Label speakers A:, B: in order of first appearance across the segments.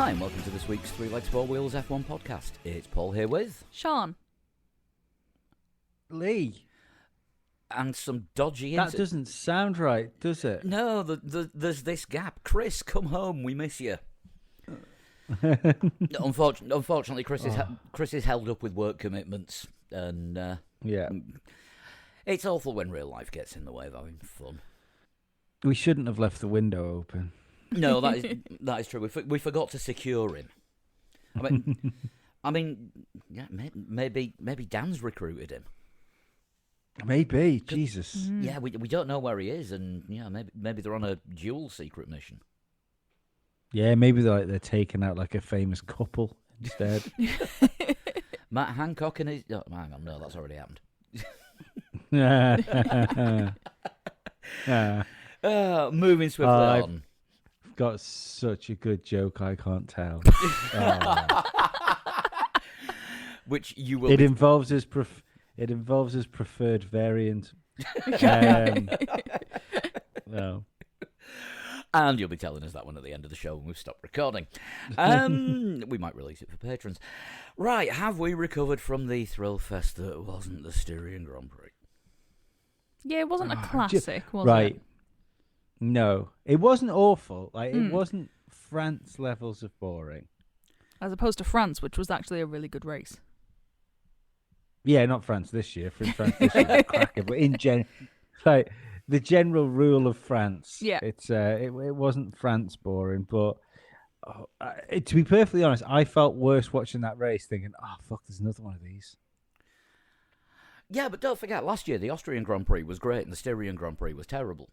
A: Hi, and welcome to this week's Three Legs Four Wheels F1 podcast. It's Paul here with
B: Sean.
C: Lee.
A: And some dodgy...
C: That doesn't sound right, does it?
A: No, there's this gap. Chris, come home, we miss you. Unfortunately, Chris is held up with work commitments, and
C: yeah,
A: it's awful when real life gets in the way of having fun.
C: We shouldn't have left the window open.
A: No, that is true. We forgot to secure him. I mean, yeah, maybe Dan's recruited him.
C: Maybe, Jesus.
A: Yeah, we don't know where he is, and yeah, maybe they're on a dual secret mission.
C: Yeah, maybe they're taking out like a famous couple instead.
A: Matt Hancock and his... Oh, hang on, no, that's already happened. Moving swiftly on.
C: I've got such a good joke, I can't tell.
A: Which you will...
C: It involves his preferred variant. No.
A: And you'll be telling us that one at the end of the show when we've stopped recording. We might release it for patrons. Right, have we recovered from the thrill fest that wasn't the Styrian Grand Prix?
B: Yeah, it wasn't a classic, was
C: right.
B: it?
C: No, it wasn't awful. It wasn't France levels of boring.
B: As opposed to France, which was actually a really good race.
C: Yeah, not France this year. France this year was cracking, but in like the general rule of France,
B: yeah,
C: it wasn't France boring. But to be perfectly honest, I felt worse watching that race, thinking, "Oh fuck, there's another one of these."
A: Yeah, but don't forget, last year the Austrian Grand Prix was great and the Styrian Grand Prix was terrible.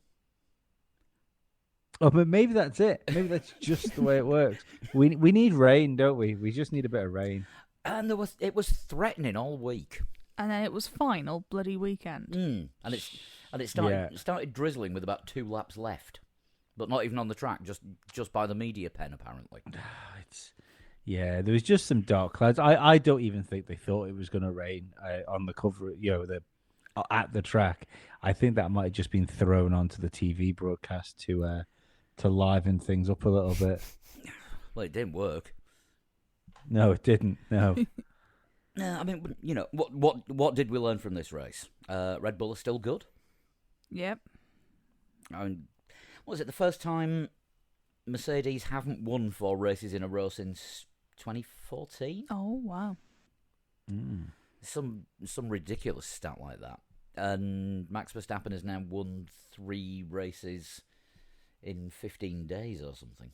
C: Oh, but maybe that's it. Maybe that's just the way it works. We need rain, don't we? We just need a bit of rain.
A: And it was threatening all week.
B: And then it was fine all bloody weekend.
A: And it started drizzling with about 2 laps left, but not even on the track, just by the media pen apparently.
C: There was just some dark clouds. I don't even think they thought it was going to rain on the cover, at the track. I think that might have just been thrown onto the TV broadcast to liven things up a little bit.
A: Well, it didn't work.
C: No, it didn't. No.
A: No, I mean, what did we learn from this race? Red Bull is still good.
B: Yep.
A: I mean, was it the first time Mercedes haven't won 4 races in a row since 2014?
B: Oh wow.
A: Some ridiculous stat like that. And Max Verstappen has now won 3 races in 15 days or something.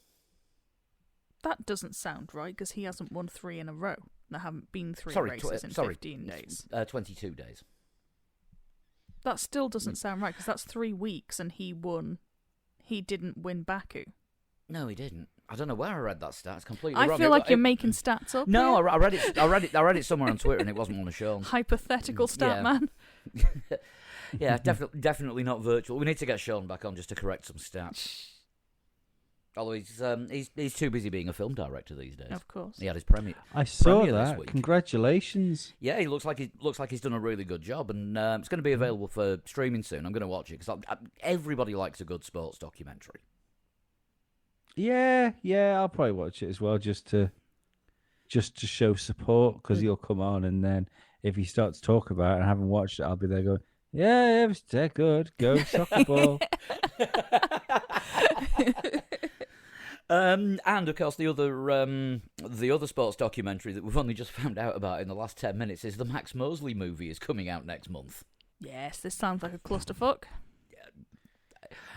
B: That doesn't sound right, because he hasn't won 3 in a row. There haven't been 3 races in 15 days.
A: 22 days.
B: That still doesn't sound right, because that's 3 weeks, and he didn't win Baku.
A: No, he didn't. I don't know where I read that stat. It's completely wrong.
B: I feel like you're making stats up.
A: No,
B: here.
A: I read it somewhere on Twitter, and it wasn't on the show.
B: Hypothetical stat man.
A: Yeah, definitely not virtual. We need to get Sean back on just to correct some stats. Although he's too busy being a film director these days.
B: Of course.
A: He had his premiere.
C: I saw
A: this
C: that.
A: week.
C: Congratulations.
A: Yeah, he looks like he's done a really good job, and it's going to be available for streaming soon. I'm going to watch it because everybody likes a good sports documentary.
C: Yeah, I'll probably watch it as well, just to show support, because he'll come on, and then if he starts to talk about it and I haven't watched it, I'll be there going, yeah, it's good, go soccer ball.
A: And of course, the other sports documentary that we've only just found out about in the last 10 minutes is the Max Mosley movie is coming out next month.
B: Yes, this sounds like a clusterfuck.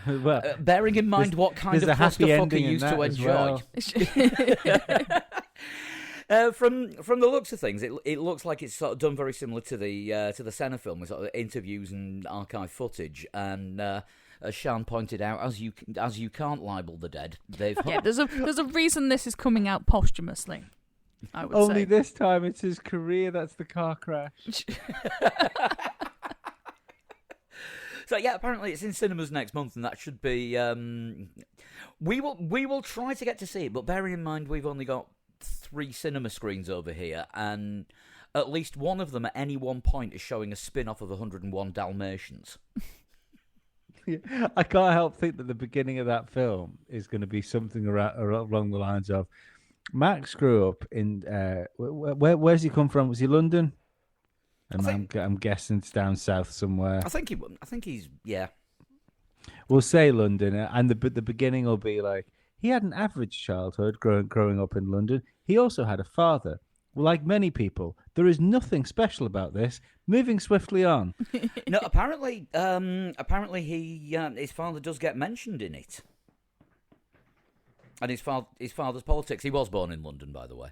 C: Well,
A: bearing in mind what kind of clusterfuck he used to enjoy. From the looks of things, it looks like it's sort of done very similar to the Senna film, with sort of interviews and archive footage. And as Sean pointed out, as you can't libel the dead, they've
B: there's a reason this is coming out posthumously. I would
C: only
B: say.
C: This time it's his career that's the car crash.
A: So yeah, apparently it's in cinemas next month, and that should be. We will try to get to see it, but bearing in mind we've only got 3 cinema screens over here, and at least one of them at any one point is showing a spin-off of 101 Dalmatians.
C: I can't help think that the beginning of that film is going to be something along the lines of, Max grew up in where's he come from? Was he London? I'm guessing it's down south somewhere.
A: I think he's yeah.
C: We'll say London, and the beginning will be like he had an average childhood growing up in London. He also had a father. Like many people, there is nothing special about this. Moving swiftly on.
A: No, apparently he his father does get mentioned in it, and his father's politics. He was born in London, by the way.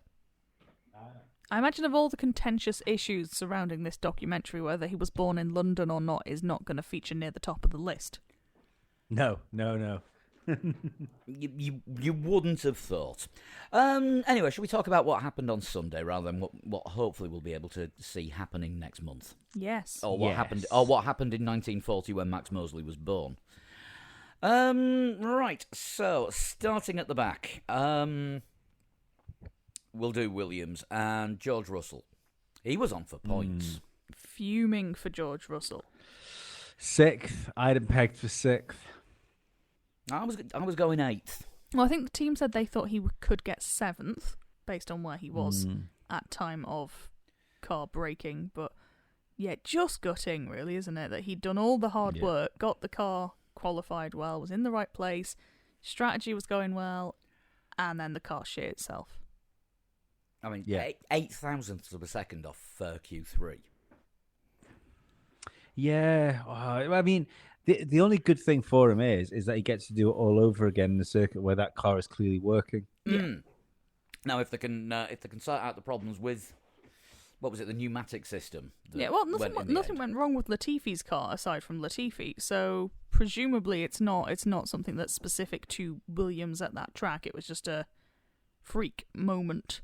B: I imagine of all the contentious issues surrounding this documentary, whether he was born in London or not is not going to feature near the top of the list.
C: No.
A: You wouldn't have thought. Anyway, shall we talk about what happened on Sunday rather than what hopefully we'll be able to see happening next month?
B: Yes.
A: Or what happened in 1940 when Max Mosley was born. Right. So starting at the back, we'll do Williams and George Russell. He was on for points.
B: Fuming for George Russell.
C: 6th. I'd have pegged for 6th.
A: I was going 8th.
B: Well, I think the team said they thought he could get 7th based on where he was at time of car braking. But yeah, just gutting, really, isn't it? That he'd done all the hard work, got the car qualified well, was in the right place, strategy was going well, and then the car shit itself.
A: I mean, 8,000ths of a second off Q3.
C: Yeah, I mean, the only good thing for him is that he gets to do it all over again in the circuit where that car is clearly working.
A: Yeah. Now, if they can sort out the problems with what was it, the pneumatic system?
B: Nothing went wrong with Latifi's car aside from Latifi. So presumably, it's not something that's specific to Williams at that track. It was just a freak moment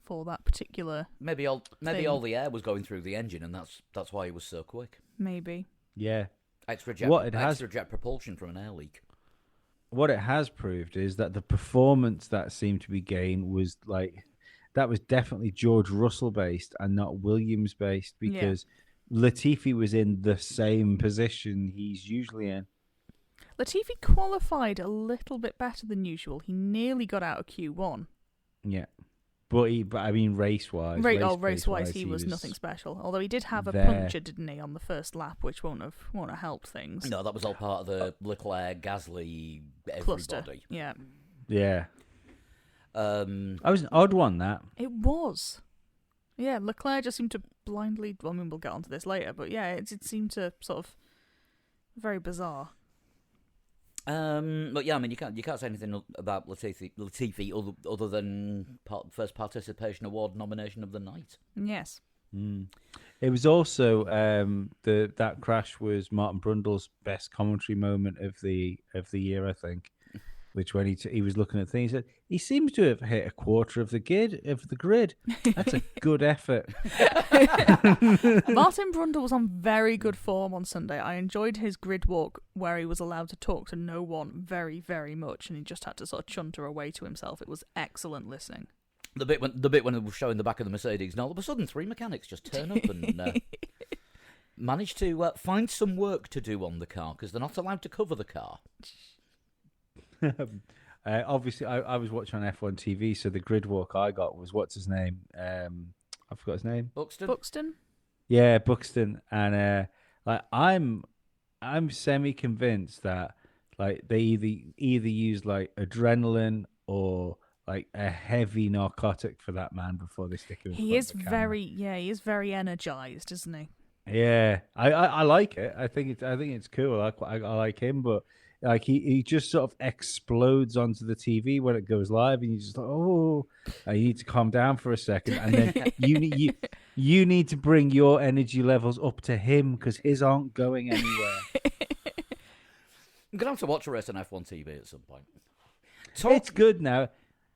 B: for that particular.
A: Maybe all the air was going through the engine, and that's why he was so quick.
B: Maybe.
C: Yeah.
A: Extra jet propulsion from an air leak.
C: What it has proved is that the performance that seemed to be gained was that was definitely George Russell based and not Williams based, because Latifi was in the same position he's usually in.
B: Latifi qualified a little bit better than usual. He nearly got out of Q1.
C: Yeah. But I mean, race-wise,
B: he was nothing special. Although he did have a puncture, didn't he, on the first lap, which won't have helped things.
A: No, that was all part of the Leclerc, Gasly, everybody.
B: Cluster. Yeah.
C: Yeah. That was an odd one, that.
B: It was. Yeah, Leclerc just seemed to blindly. Well, I mean, we'll get onto this later, but yeah, it seemed to sort of very bizarre.
A: But yeah, I mean, you can't say anything about Latifi other than first participation award nomination of the night.
B: Yes.
C: It was also that crash was Martin Brundle's best commentary moment of the year, I think. Which when he was looking at things, he said he seems to have hit a quarter of the grid. That's a good effort.
B: Martin Brundle was on very good form on Sunday. I enjoyed his grid walk where he was allowed to talk to no one very, very much, and he just had to sort of chunter away to himself. It was excellent listening.
A: The bit when it was showing the back of the Mercedes, and all of a sudden 3 mechanics just turn up and manage to find some work to do on the car because they're not allowed to cover the car.
C: Obviously, I was watching on F1 TV, so the grid walk I got was what's his name? I forgot his name.
B: Buxton.
C: Yeah, Buxton, and I'm semi convinced that they either use adrenaline or a heavy narcotic for that man before they stick him. He is
B: very energized, isn't he?
C: Yeah, I like it. I think it's cool. I like him, but. He just sort of explodes onto the TV when it goes live, and you just you need to calm down for a second, and then you need to bring your energy levels up to him because his aren't going anywhere.
A: I'm gonna have to watch a race on F1 TV at some point.
C: It's good now.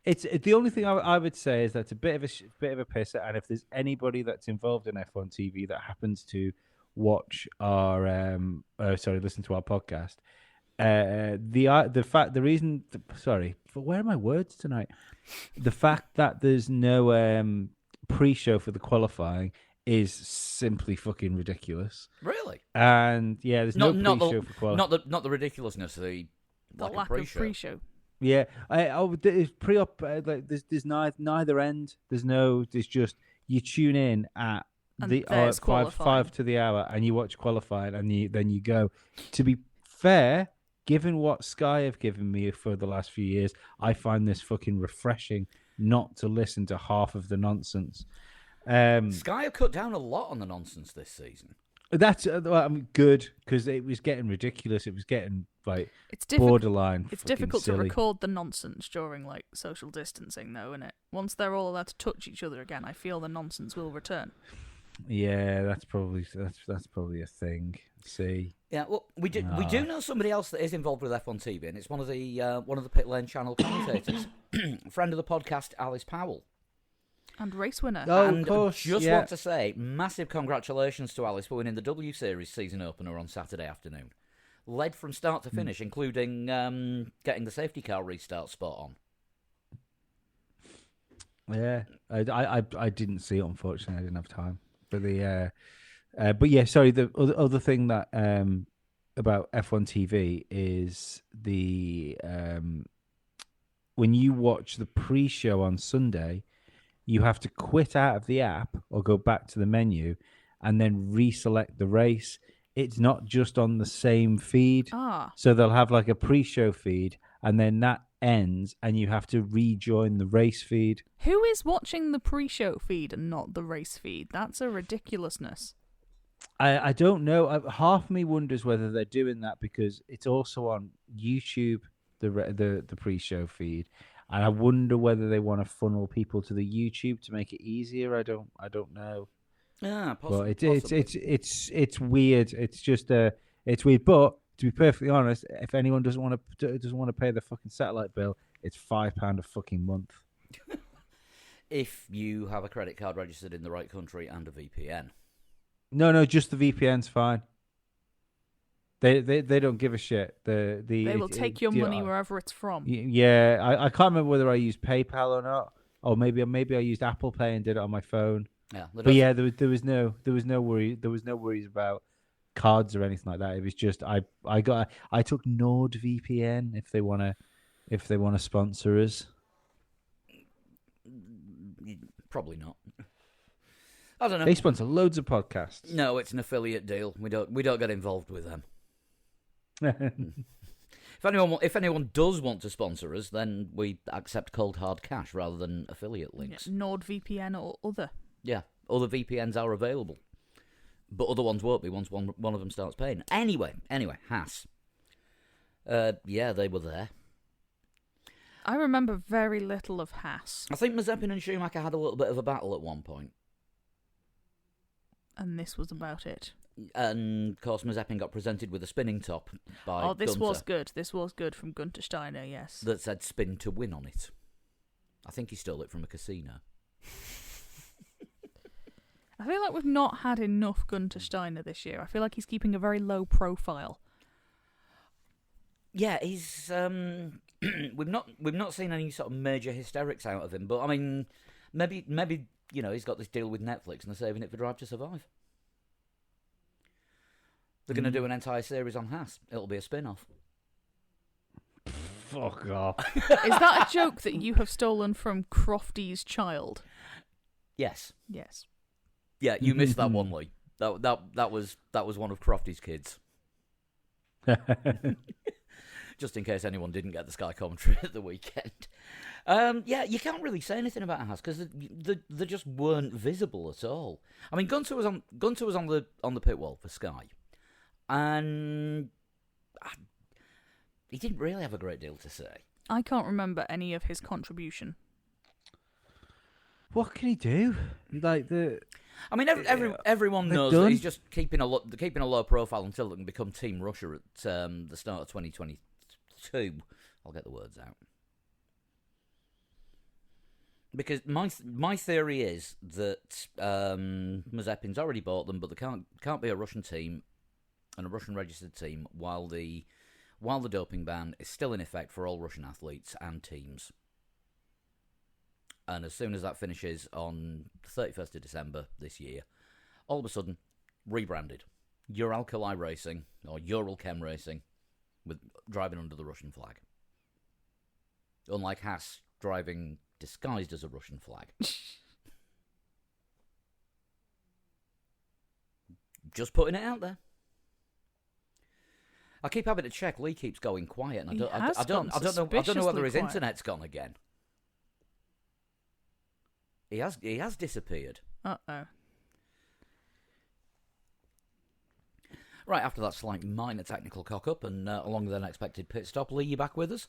C: It's the only thing I would say is that's a bit of a pisser, and if there's anybody that's involved in F1 TV that happens to watch our listen to our podcast. Where are my words tonight? The fact that there's no pre-show for the qualifying is simply fucking ridiculous.
A: Really?
C: And yeah, there's no pre-show for qualifying.
A: Not the ridiculousness of the
B: lack of pre-show.
C: Yeah, it's pre-op. Like there's neither end. There's just you tune in at
B: And
C: the
B: there's
C: five
B: qualifying.
C: to the hour, and you watch qualifying, and then you go. To be fair, given what Sky have given me for the last few years, I find this fucking refreshing not to listen to half of the nonsense.
A: Sky have cut down a lot on the nonsense this season.
C: That's good because it was getting ridiculous. It was getting like
B: It's difficult.
C: borderline.
B: It's
C: fucking
B: difficult
C: silly.
B: to record the nonsense during like social distancing, though, isn't it? Once they're all allowed to touch each other again, I feel the nonsense will return.
C: Yeah, that's probably a thing. See,
A: Yeah, well, we do know somebody else that is involved with F1 TV, and it's one of the Pit Lane channel commentators, friend of the podcast, Alice Powell.
B: And race winner.
C: Oh,
A: And
C: of course.
A: just
C: yeah.
A: want to say, massive congratulations to Alice for winning the W Series season opener on Saturday afternoon. Led from start to finish, including getting the safety car restart spot on.
C: Yeah, I didn't see it, unfortunately. I didn't have time. But yeah, sorry. The other thing that about F1 TV is the when you watch the pre-show on Sunday, you have to quit out of the app or go back to the menu, and then reselect the race. It's not just on the same feed, so they'll have like a pre-show feed, and then that ends, and you have to rejoin the race feed.
B: Who is watching the pre-show feed and not the race feed? That's a ridiculousness.
C: I don't know. Half me wonders whether they're doing that because it's also on YouTube, the pre-show feed, and I wonder whether they want to funnel people to the YouTube to make it easier. I don't know.
A: Yeah,
C: But
A: possibly.
C: it's weird. It's just it's weird. But to be perfectly honest, if anyone doesn't want to pay the fucking satellite bill, it's £5 a fucking month.
A: If you have a credit card registered in the right country and a VPN.
C: No, just the VPN's fine. They don't give a shit. They
B: will take your money wherever it's from.
C: Yeah, I can't remember whether I used PayPal or not, or maybe I used Apple Pay and did it on my phone.
A: Yeah,
C: But yeah, there was no worries about cards or anything like that. It was just I took NordVPN if they wanna sponsor us.
A: Probably not. I don't know.
C: They sponsor loads of podcasts.
A: No, it's an affiliate deal. We don't get involved with them. If anyone does want to sponsor us, then we accept cold hard cash rather than affiliate links.
B: Yeah, NordVPN or other.
A: Yeah, other VPNs are available, but other ones won't be once one of them starts paying. Anyway, Haas. Yeah, they were there.
B: I remember very little of Haas.
A: I think Mazepin and Schumacher had a little bit of a battle at one point.
B: And this was about it.
A: And, of course, Mazepin got presented with a spinning top by
B: this
A: Gunter
B: was good. This was good from Gunter Steiner, yes.
A: that said spin to win on it. I think he stole it from a casino.
B: I feel like we've not had enough Gunter Steiner this year. I feel like he's keeping a very low profile.
A: Yeah, he's we've not seen any sort of major hysterics out of him, but I mean, maybe he's got this deal with Netflix and they're saving it for Drive to Survive. They're going to do an entire series on Haas. It'll be a spin-off.
C: Fuck off.
B: Is that a joke that you have stolen from Crofty's Child?
A: Yes.
B: Yes.
A: Yeah, you missed that one, Lee. That was one of Crofty's kids. Just in case anyone didn't get the Sky commentary at the weekend. Yeah, you can't really say anything about Haas because they just weren't visible at all. I mean, Gunter was on the pit wall for Sky, and he didn't really have a great deal to say.
B: I can't remember any of his contribution.
C: What can he do?
A: I mean, everyone knows that he's just keeping a low profile until they can become Team Russia at the start of 2022. I'll get the words out. Because my theory is that Mazepin's already bought them, but there can't be a Russian team and a Russian registered team while the doping ban is still in effect for all Russian athletes and teams. And as soon as that finishes on the 31st of December this year, all of a sudden, rebranded. Uralkali Racing, or Uralchem Racing, with driving under the Russian flag. unlike Haas driving disguised as a Russian flag. Just putting it out there. I keep having to check. Lee keeps going quiet, and I don't know whether his internet's gone again. He has disappeared.
B: Uh-oh.
A: Right, after that slight minor technical cock-up and along with an unexpected pit stop, Lee, you back with us?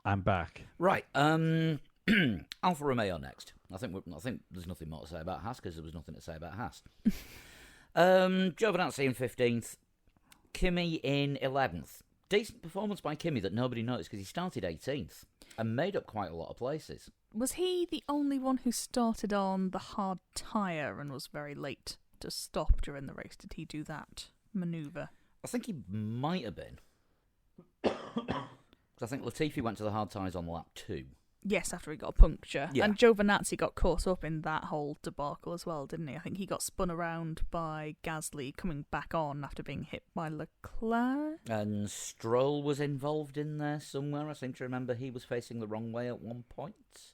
C: I'm back.
A: Right, Alfa Romeo next. I think there's nothing more to say about Haas, because there was nothing to say about Haas. Giovinazzi in 15th, Kimi in 11th. Decent performance by Kimi that nobody noticed because he started 18th and made up quite a lot of places.
B: Was he the only one who started on the hard tyre and was very late to stop during the race? Did he do that manoeuvre?
A: I think he might have been. 'Cause I think Latifi went to the hard tyres on lap 2.
B: Yes, after he got a puncture.
A: Yeah.
B: And Giovinazzi got caught up in that whole debacle as well, didn't he? I think he got spun around by Gasly coming back on after being hit by Leclerc.
A: And Stroll was involved in there somewhere. I seem to remember he was facing the wrong way at one point.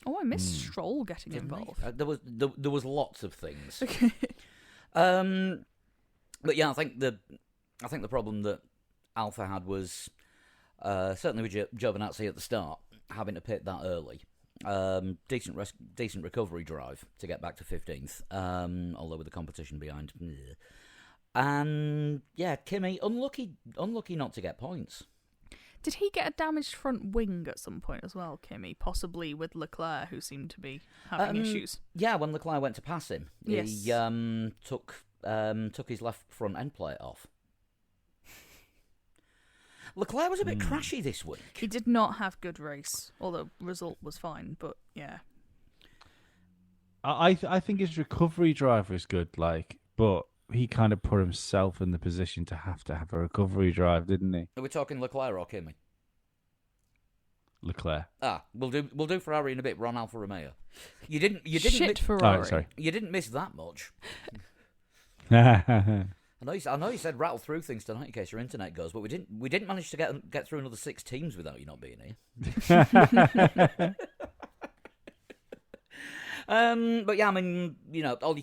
B: Oh, I missed Stroll getting involved.
A: There was lots of things.
B: Okay.
A: But yeah, I think the problem that Alfa had was certainly with Giovinazzi at the start, having to pit that early. Decent recovery drive to get back to 15th, although with the competition behind. And yeah, Kimi, unlucky not to get points.
B: Did he get a damaged front wing at some point as well, Kimi? Possibly with Leclerc, who seemed to be having issues.
A: Yeah, when Leclerc went to pass him,
B: yes.
A: He took his left front end plate off. Leclerc was a bit crashy this week.
B: He did not have good race, although result was fine, but yeah.
C: I think his recovery drive was good, but he kind of put himself in the position to have a recovery drive, didn't he?
A: Are we talking Leclerc or Kimi?
C: Leclerc.
A: We'll do Ferrari in a bit. Ron Alfa Romeo. You didn't
B: Ferrari.
C: Oh, sorry.
A: You didn't miss that much. I know you said rattle through things tonight in case your internet goes, but we didn't manage to get through another 6 teams without you not being here. But yeah, I mean, all you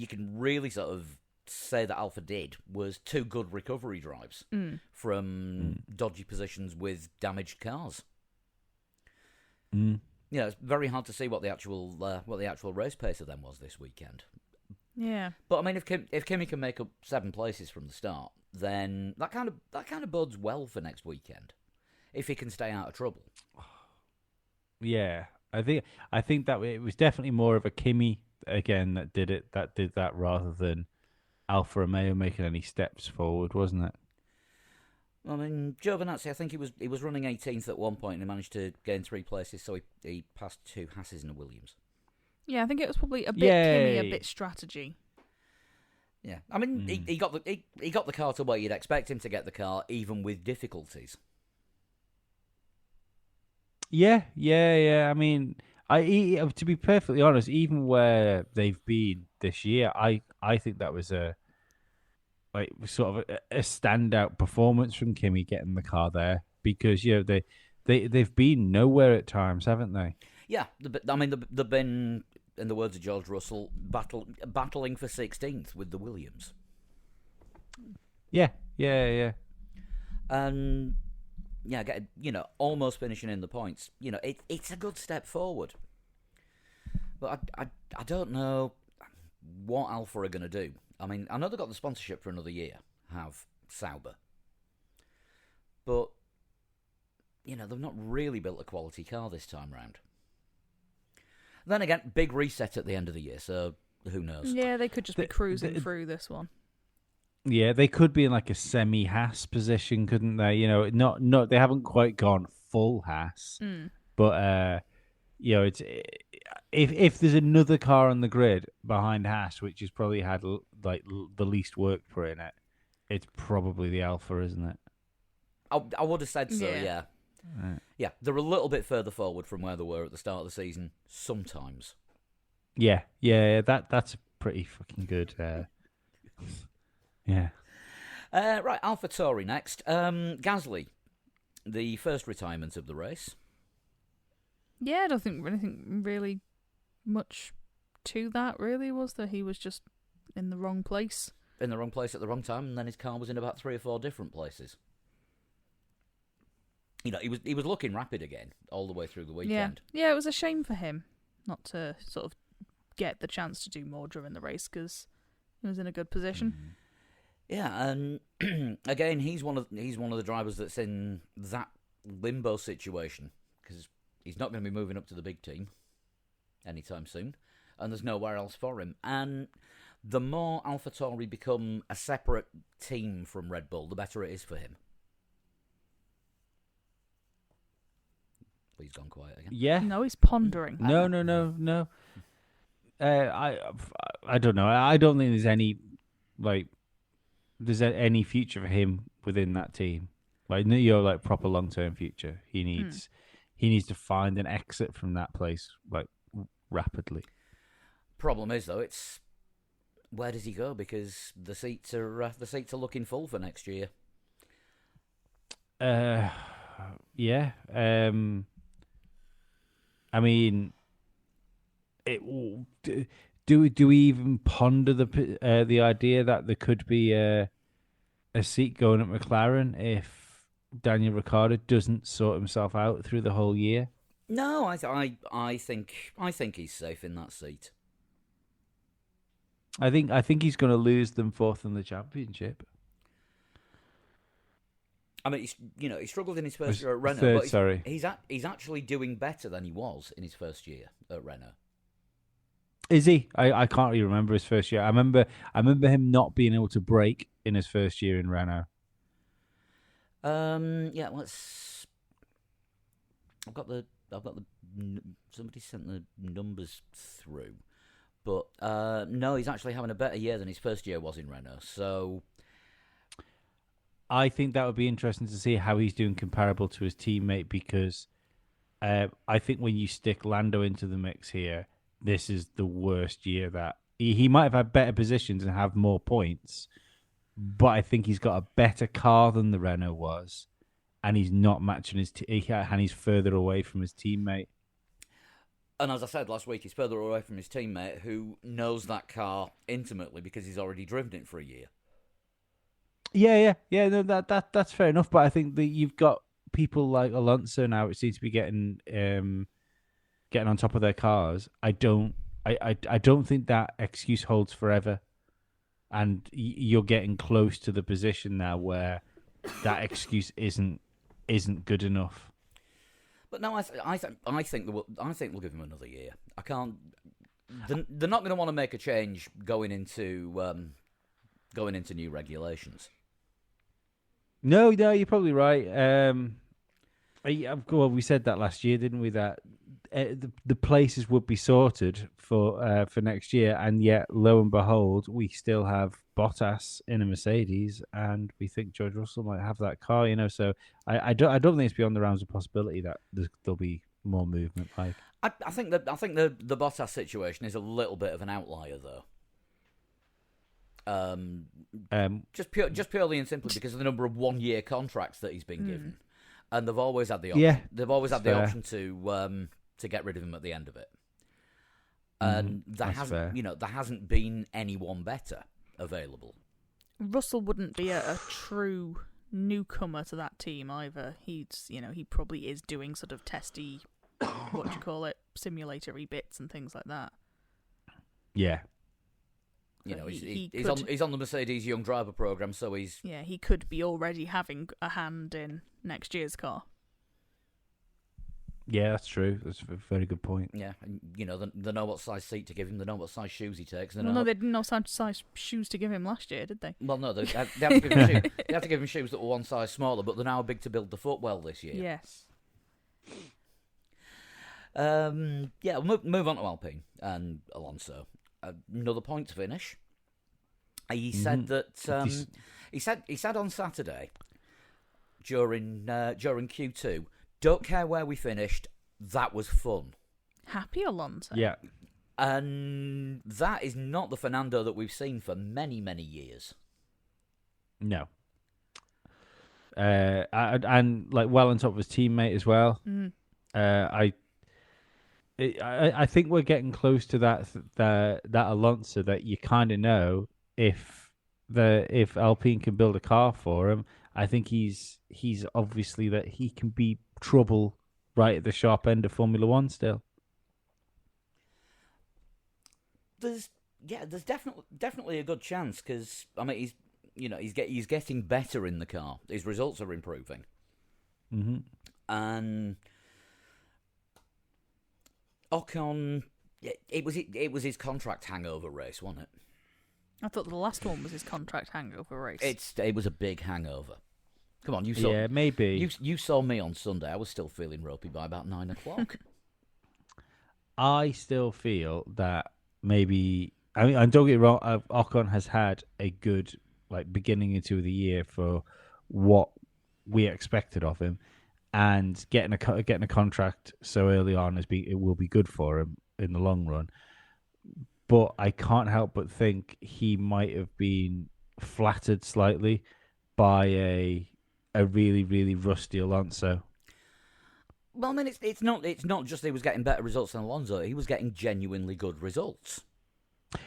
A: can really sort of say that Alfa did was 2 good recovery drives from dodgy positions with damaged cars. It's very hard to see what the actual race pace of them was this weekend.
B: Yeah,
A: but I mean, if Kimi can make up 7 places from the start, then that kind of bodes well for next weekend. If he can stay out of trouble.
C: Yeah, I think that it was definitely more of a Kimi again that did that rather than Alfa Romeo making any steps forward, wasn't it?
A: I mean, Giovinazzi, I think he was running 18th at one point and he managed to gain 3 places, so he passed 2 Hasses and a Williams.
B: Yeah, I think it was probably a bit Kimi, a bit strategy.
A: Yeah, I mean, he got the car to where you'd expect him to get the car, even with difficulties.
C: Yeah. I mean, to be perfectly honest, even where they've been this year, I think that was a standout performance from Kimi getting the car there because they've been nowhere at times, haven't they?
A: Yeah, I mean they've been, in the words of George Russell, battling for 16th with the Williams.
C: Yeah.
A: And almost finishing in the points. It's a good step forward. But I don't know what Alfa are going to do. I mean, I know they've got the sponsorship for another year, have Sauber. But, they've not really built a quality car this time round. Then again, big reset at the end of the year, so who knows?
B: Yeah, they could just be cruising through this one.
C: Yeah, they could be in like a semi-Haas position, couldn't they? Not they haven't quite gone full Haas, but it's if there's another car on the grid behind Haas, which has probably had the least work put in it, it's probably the Alfa, isn't it?
A: I would have said so. Yeah.
C: Right.
A: Yeah, they're a little bit further forward from where they were at the start of the season. Sometimes.
C: Yeah. That's pretty fucking good. Yeah.
A: Right, AlphaTauri next. Gasly the first retirement of the race.
B: Yeah, I don't think anything really much to that, really, was there? He was just in the wrong place.
A: In the wrong place at the wrong time, and then his car was in about 3 or 4 different places. You know, he was looking rapid again all the way through the weekend.
B: Yeah, it was a shame for him not to sort of get the chance to do more during the race because he was in a good position.
A: Yeah, and again, he's one of the drivers that's in that limbo situation because he's not going to be moving up to the big team anytime soon, and there's nowhere else for him. And the more AlphaTauri become a separate team from Red Bull, the better it is for him. He's gone quiet again.
C: Yeah.
B: No, he's pondering.
C: No. I don't know. I don't think there's any future for him within that team. Like proper long-term future. He needs to find an exit from that place rapidly.
A: Problem is though, it's where does he go? Because the seats are looking full for next year.
C: Yeah. I mean, do we even ponder the idea that there could be a seat going at McLaren if Daniel Ricciardo doesn't sort himself out through the whole year?
A: No, I think he's safe in that seat.
C: I think he's going to lose them fourth in the championship.
A: I mean, he struggled in his first year at Renault.
C: Third,
A: but he's actually doing better than he was in his first year at Renault.
C: Is he? I can't really remember his first year. I remember him not being able to brake in his first year in Renault.
A: Yeah. I've got the. Somebody sent the numbers through, but no, he's actually having a better year than his first year was in Renault. So.
C: I think that would be interesting to see how he's doing comparable to his teammate because I think when you stick Lando into the mix here, this is the worst year that he might have had better positions and have more points, but I think he's got a better car than the Renault was, and he's not matching and he's further away from his teammate.
A: And as I said last week, he's further away from his teammate who knows that car intimately because he's already driven it for a year.
C: Yeah. No, that's fair enough. But I think that you've got people like Alonso now, which seems to be getting on top of their cars. I don't think that excuse holds forever, and you're getting close to the position now where that excuse isn't good enough.
A: But no, I think they'll give him another year. I can't. They're not going to want to make a change going into new regulations.
C: No, you're probably right. Well, we said that last year, didn't we? That the places would be sorted for next year, and yet, lo and behold, we still have Bottas in a Mercedes, and we think George Russell might have that car. So I don't think it's beyond the realms of possibility that there'll be more movement. I
A: think the Bottas situation is a little bit of an outlier, though. Just purely and simply because of the number of 1-year contracts that he's been given, and they've always had the option.
C: Yeah,
A: they've always had the option to get rid of him at the end of it, and there hasn't been anyone better available.
B: Russell wouldn't be a true newcomer to that team either. He probably is doing sort of testy, what do you call it, simulatory bits and things like that.
C: Yeah.
A: He's on the Mercedes Young Driver program, so he's...
B: Yeah, he could be already having a hand in next year's car.
C: Yeah, that's true. That's a very good point.
A: Yeah, and, they know what size seat to give him, they know what size shoes he takes.
B: No, they didn't know what size shoes to give him last year, did they?
A: Well, no, they had to give him they had to give him shoes that were one size smaller, but they're now big to build the footwell this year.
B: Yes.
A: We'll move on to Alpine and Alonso. Another point to finish. He said that he said on Saturday during Q2, don't care where we finished, that was fun.
B: Happy Alonso.
C: Yeah.
A: And that is not the Fernando that we've seen for many, many years.
C: No. and like well on top of his teammate as well. I think we're getting close to that Alonso that you kind of know if Alpine can build a car for him. I think he's obviously that he can be trouble right at the sharp end of Formula One still.
A: There's definitely a good chance because I mean he's getting better in the car. His results are improving, and Ocon, it was his contract hangover race, wasn't it?
B: I thought the last one was his contract hangover race.
A: It was a big hangover. Come on, you saw.
C: Yeah, maybe
A: you saw me on Sunday. I was still feeling ropey by about 9 o'clock.
C: I still feel that maybe. I mean, and don't get me wrong. Ocon has had a good beginning into the year for what we expected of him, and getting a contract so early on it will be good for him in the long run. But I can't help but think he might have been flattered slightly by a really, really rusty Alonso.
A: Well, I mean, it's not just he was getting better results than Alonso. He was getting genuinely good results.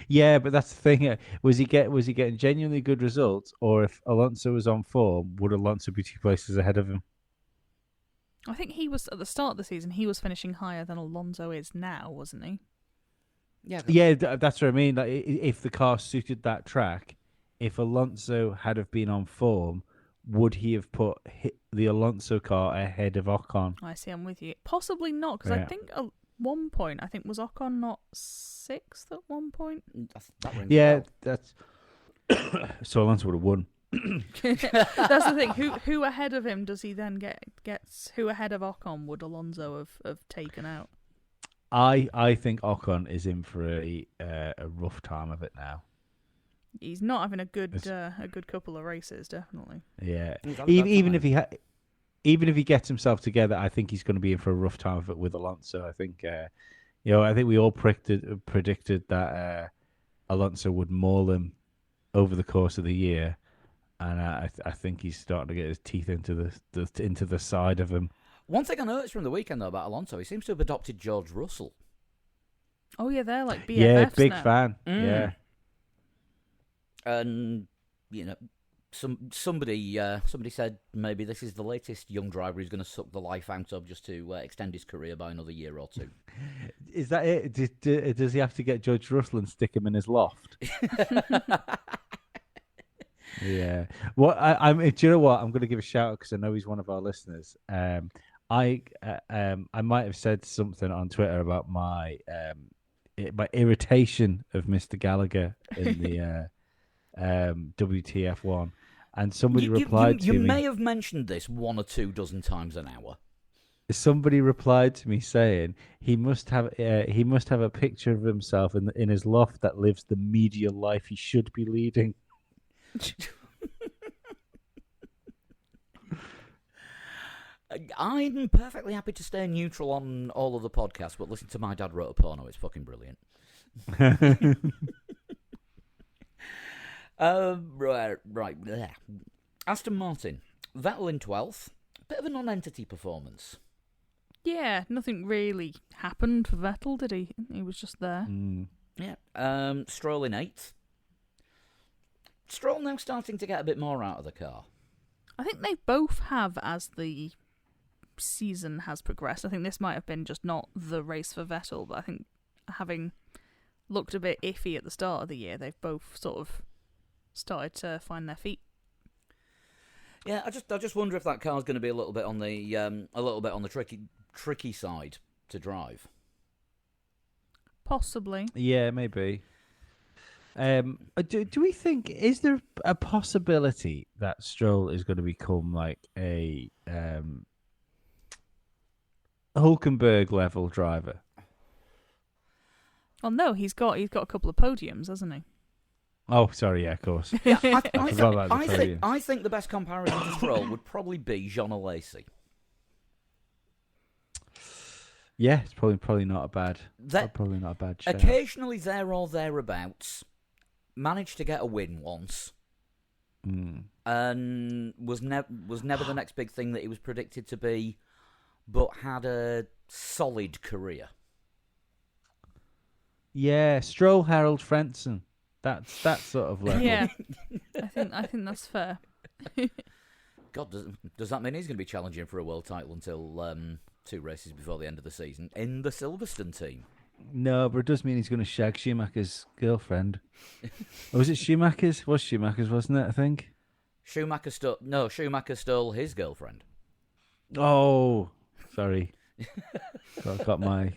C: Yeah, but that's the thing. Was he getting genuinely good results, or if Alonso was on form, would Alonso be 2 places ahead of him?
B: I think he was at the start of the season. He was finishing higher than Alonso is now, wasn't he?
C: Yeah, that's what I mean. Like, if the car suited that track, if Alonso had have been on form, would he have put the Alonso car ahead of Ocon?
B: I see. I'm with you. Possibly not, because I think at one point, was Ocon not 6th at one point?
A: That rings
C: yeah,
A: well.
C: that's so Alonso would have won.
B: That's the thing. Who ahead of him does he then gets? Who ahead of Ocon would Alonso have taken out?
C: I think Ocon is in for a rough time of it now.
B: He's not having a good couple of races, definitely.
C: Yeah, even if he gets himself together, I think he's going to be in for a rough time of it with Alonso. I think I think we all predicted that Alonso would maul him over the course of the year, and I think he's starting to get his teeth into the side of him.
A: One thing I noticed from the weekend though about Alonso, he seems to have adopted George Russell.
B: Oh yeah, they're like BFFs
C: Yeah, big
B: now.
C: fan. Yeah.
A: And somebody said maybe this is the latest young driver who's going to suck the life out of just to extend his career by another year or two.
C: Is that it? Does he have to get George Russell and stick him in his loft? Yeah. Well, do you know what? I'm going to give a shout out because I know he's one of our listeners. I might have said something on Twitter about my irritation of Mr. Gallagher in the WTF1, and somebody replied to me.
A: You may have mentioned this 1 or 2 dozen times an hour.
C: Somebody replied to me saying he must have a picture of himself in his loft that lives the media life he should be leading.
A: I'm perfectly happy to stay neutral on all of the podcasts, but listen to My Dad Wrote a Porno. It's fucking brilliant. Right. There. Aston Martin. Vettel in 12th. Bit of a non-entity performance.
B: Yeah, nothing really happened for Vettel, did he? He was just there.
A: Yeah. Stroll in 8th. Stroll now starting to get a bit more out of the car.
B: I think they both have as the season has progressed. I think this might have been just not the race for Vettel, but I think having looked a bit iffy at the start of the year, they've both sort of started to find their feet.
A: Yeah, I just wonder if that car's going to be a little bit on the tricky side to drive.
B: Possibly.
C: Yeah, maybe. Do we think, is there a possibility that Stroll is going to become like a Hulkenberg level driver?
B: Oh no, he's got a couple of podiums, hasn't he?
C: Oh, sorry, yeah, of course.
A: Yeah, I think the best comparison to Stroll would probably be Jean Alesi.
C: Yeah, it's probably not a bad. Probably not a bad shout.
A: Occasionally there or thereabouts. Managed to get a win once. and was never the next big thing that he was predicted to be, but had a solid career.
C: Yeah, Stroll, Harold Frentzen. That's that sort of level.
B: Yeah, I think that's fair.
A: God, does that mean he's going to be challenging for a world title until 2 races before the end of the season in the Silverstone team?
C: No, but it does mean he's going to shag Schumacher's girlfriend. Or was it Schumacher's? Was Schumacher's, wasn't it? I think.
A: Schumacher stole his girlfriend.
C: Oh, sorry. got my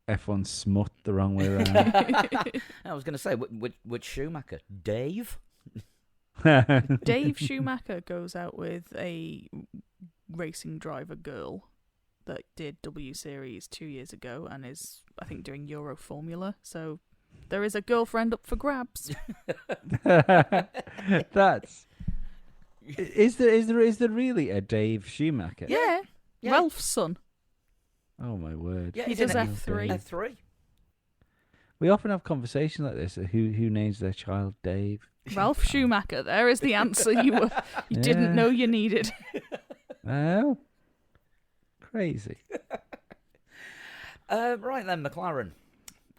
C: F1 smut the wrong way around.
A: I was going to say, which Schumacher? Dave?
B: Dave Schumacher goes out with a racing driver girl that did W Series 2 years ago and is, I think, doing Euro Formula. So there is a girlfriend up for grabs.
C: That's. Is there really a Dave Schumacher?
B: Yeah. Ralph's son.
C: Oh my word!
A: Yeah,
B: He
A: he's
B: does
A: in
B: F3.
A: F3.
C: We often have conversations like this. Who names their child Dave?
B: Ralph Schumacher. There is the answer you didn't know you needed.
C: Oh, crazy.
A: Right then, McLaren.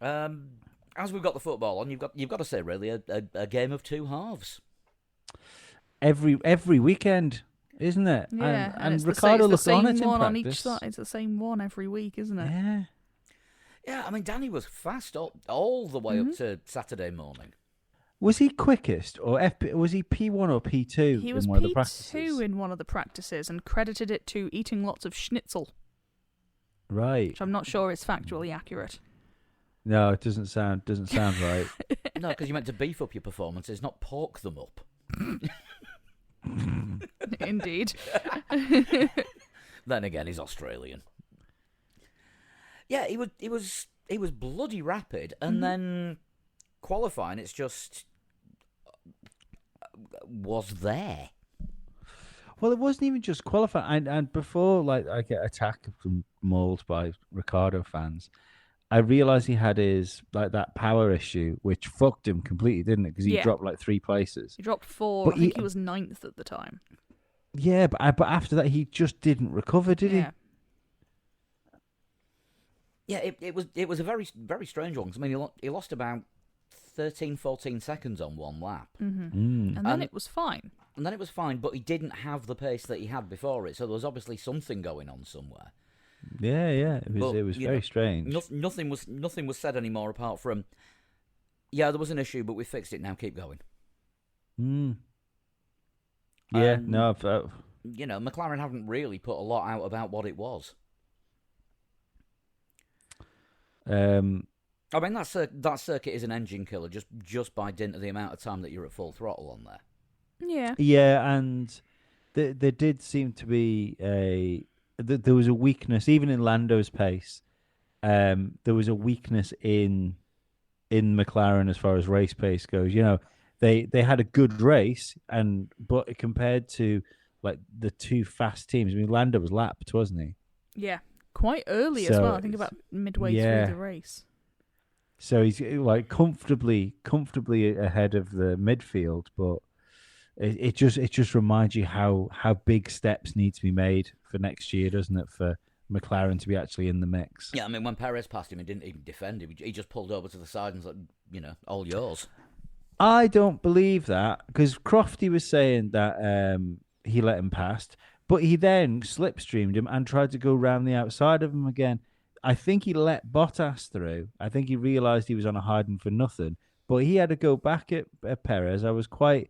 A: As we've got the football on, you've got to say really a game of two halves.
C: Every weekend, isn't it?
B: Yeah,
C: and
B: it's
C: Ricardo
B: the
C: looked on it
B: same
C: in
B: one on
C: practice.
B: each side. It's the same one every week, isn't it?
C: Yeah.
A: Yeah, I mean, Danny was fast all the way up to Saturday morning.
C: Was he quickest, or was he P1 or P2
B: He
C: in
B: was
C: one of the practices?
B: P2 in one of the practices and credited it to eating lots of schnitzel,
C: Right.
B: which I'm not sure is factually accurate.
C: No, it doesn't sound right.
A: No, because you meant to beef up your performances, not pork them up.
B: Indeed.
A: Then again, he's Australian. Yeah, he was bloody rapid, and then qualifying, it's just was there.
C: Well, it wasn't even just qualifying, and before I get attacked and mauled by Ricardo fans, I realised he had his that power issue, which fucked him completely, didn't it? Because he dropped 3 places.
B: He dropped 4.
C: But
B: I think he was 9th at the time.
C: Yeah, but after that, he just didn't recover, did he?
A: Yeah, it was a very very strange one. 'Cause, I mean, he lost about 13-14 seconds on one lap,
B: And then it was fine.
A: and then it was fine. But he didn't have the pace that he had before it, so there was obviously something going on somewhere.
C: Yeah. It was very strange.
A: Nothing was said anymore apart from, yeah, there was an issue, but we fixed it. Now keep going.
C: Yeah,
A: no, McLaren haven't really put a lot out about what it was. I mean, that circuit is an engine killer just by dint of the amount of time that you're at full throttle on there.
B: Yeah.
C: Yeah, and there did seem to be there was a weakness, even in Lando's pace. There was a weakness in McLaren as far as race pace goes. They had a good race, but compared to the two fast teams, I mean, Lando was lapped, wasn't he?
B: Yeah. Quite early as well. I think about midway through the race.
C: So he's comfortably ahead of the midfield, but it just reminds you how big steps need to be made for next year, doesn't it, for McLaren to be actually in the mix?
A: Yeah, I mean, when Perez passed him, he didn't even defend him. He just pulled over to the side and said, all yours.
C: I don't believe that, because Crofty was saying that he let him past, but he then slipstreamed him and tried to go round the outside of him again. I think he let Bottas through. I think he realised he was on a hiding for nothing, but he had to go back at Perez. I was quite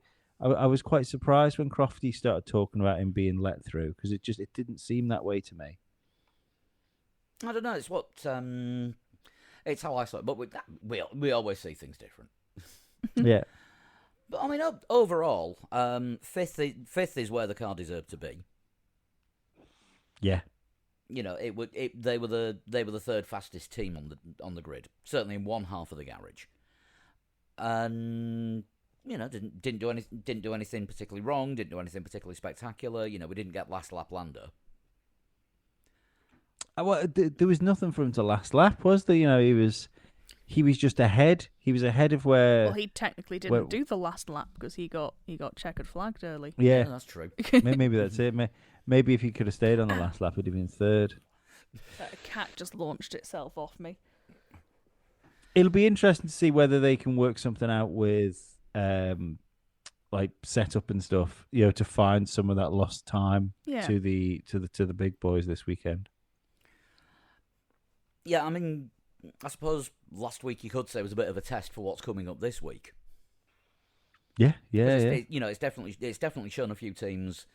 C: surprised when Crofty started talking about him being let through, because it didn't seem that way to me.
A: I don't know. It's what it's how I saw it, but we always see things different.
C: Yeah.
A: But I mean, overall, fifth is where the car deserved to be.
C: Yeah.
A: They were the third fastest team on the grid, certainly in one half of the garage, and didn't do anything particularly wrong, didn't do anything particularly spectacular. We didn't get last lap Lando.
C: Well, there was nothing for him to last lap, was there? He was he was just ahead. He was ahead of where.
B: Well, he technically didn't do the last lap because he got checkered flagged early.
C: Yeah,
A: that's true.
C: Maybe that's it. Maybe if he could have stayed on the last lap, he'd have been third.
B: A cat just launched itself off me.
C: It'll be interesting to see whether they can work something out with like setup and stuff, to find some of that lost time to the big boys this weekend.
A: Yeah, I mean, I suppose last week you could say was a bit of a test for what's coming up this week.
C: Yeah.
A: It's definitely shown a few teams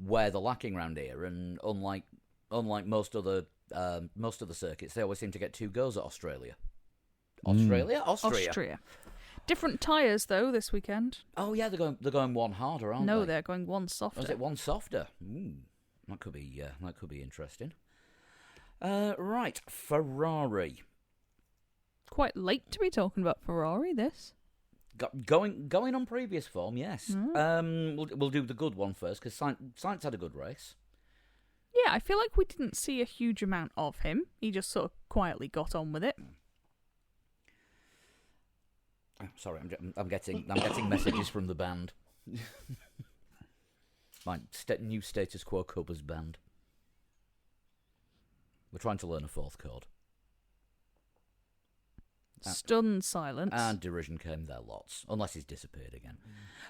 A: where they're lacking around here, and unlike most other circuits, they always seem to get 2 goes at Australia. Austria.
B: Different tyres though this weekend.
A: Oh yeah, they're going one harder, aren't they?
B: No, they're going one softer.
A: Oh, is it one softer? That could be interesting. Right, Ferrari.
B: Quite late to be talking about Ferrari. This
A: going on previous form, yes. We'll do the good one first because Sainz had a good race.
B: Yeah, I feel like we didn't see a huge amount of him. He just sort of quietly got on with it.
A: Sorry, I'm getting messages from the band. My new Status Quo covers band. We're trying to learn a 4th chord.
B: Stunned silence.
A: And derision came there lots, unless he's disappeared again.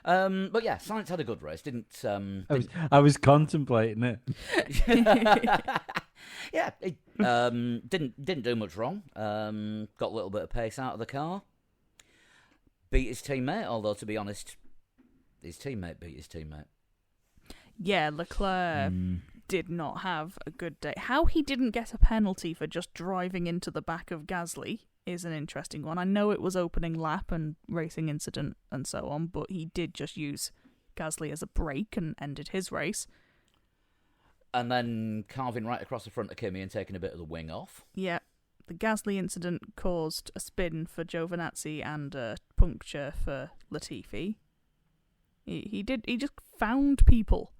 A: But yeah, Sainz had a good race.
C: I was contemplating it.
A: Yeah, he didn't do much wrong. Got a little bit of pace out of the car. Beat his teammate, although to be honest, his teammate beat his teammate.
B: Yeah, Leclerc did not have a good day. How he didn't get a penalty for just driving into the back of Gasly is an interesting one. I know it was opening lap and racing incident and so on, but he did just use Gasly as a brake and ended his race.
A: And then carving right across the front of Kimi and taking a bit of the wing off.
B: Yeah. The Gasly incident caused a spin for Giovinazzi and a puncture for Latifi. He just found people.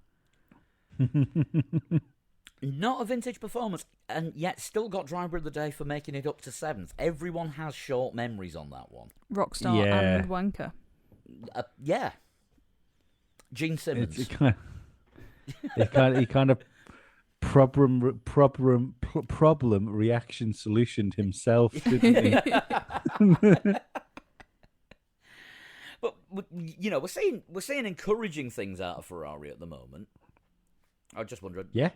A: Not a vintage performance, and yet still got driver of the day for making it up to 7th. Everyone has short memories on that one.
B: Rockstar and Wanker.
A: Yeah. Gene Simmons.
C: He kind of problem reaction solutioned himself, didn't he?
A: But we're seeing encouraging things out of Ferrari at the moment. I just wonder.
C: Yeah.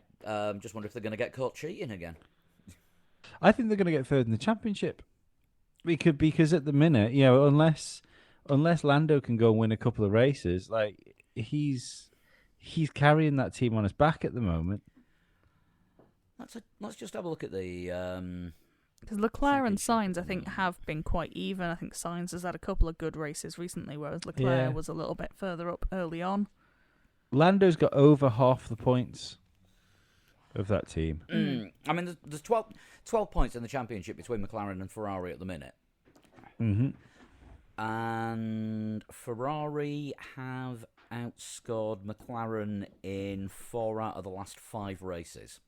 A: Just wonder if they're going to get caught cheating again.
C: I think they're going to get 3rd in the championship. Because at the minute, unless Lando can go and win a couple of races, like he's carrying that team on his back at the moment.
A: Let's just have a look at the.
B: Because Leclerc and Sainz, I think, have been quite even. I think Sainz has had a couple of good races recently, whereas Leclerc was a little bit further up early on.
C: Lando's got over half the points of that team.
A: I mean, there's 12 points in the championship between McLaren and Ferrari at the minute.
C: Mm-hmm.
A: And Ferrari have outscored McLaren in 4 out of the last 5 races.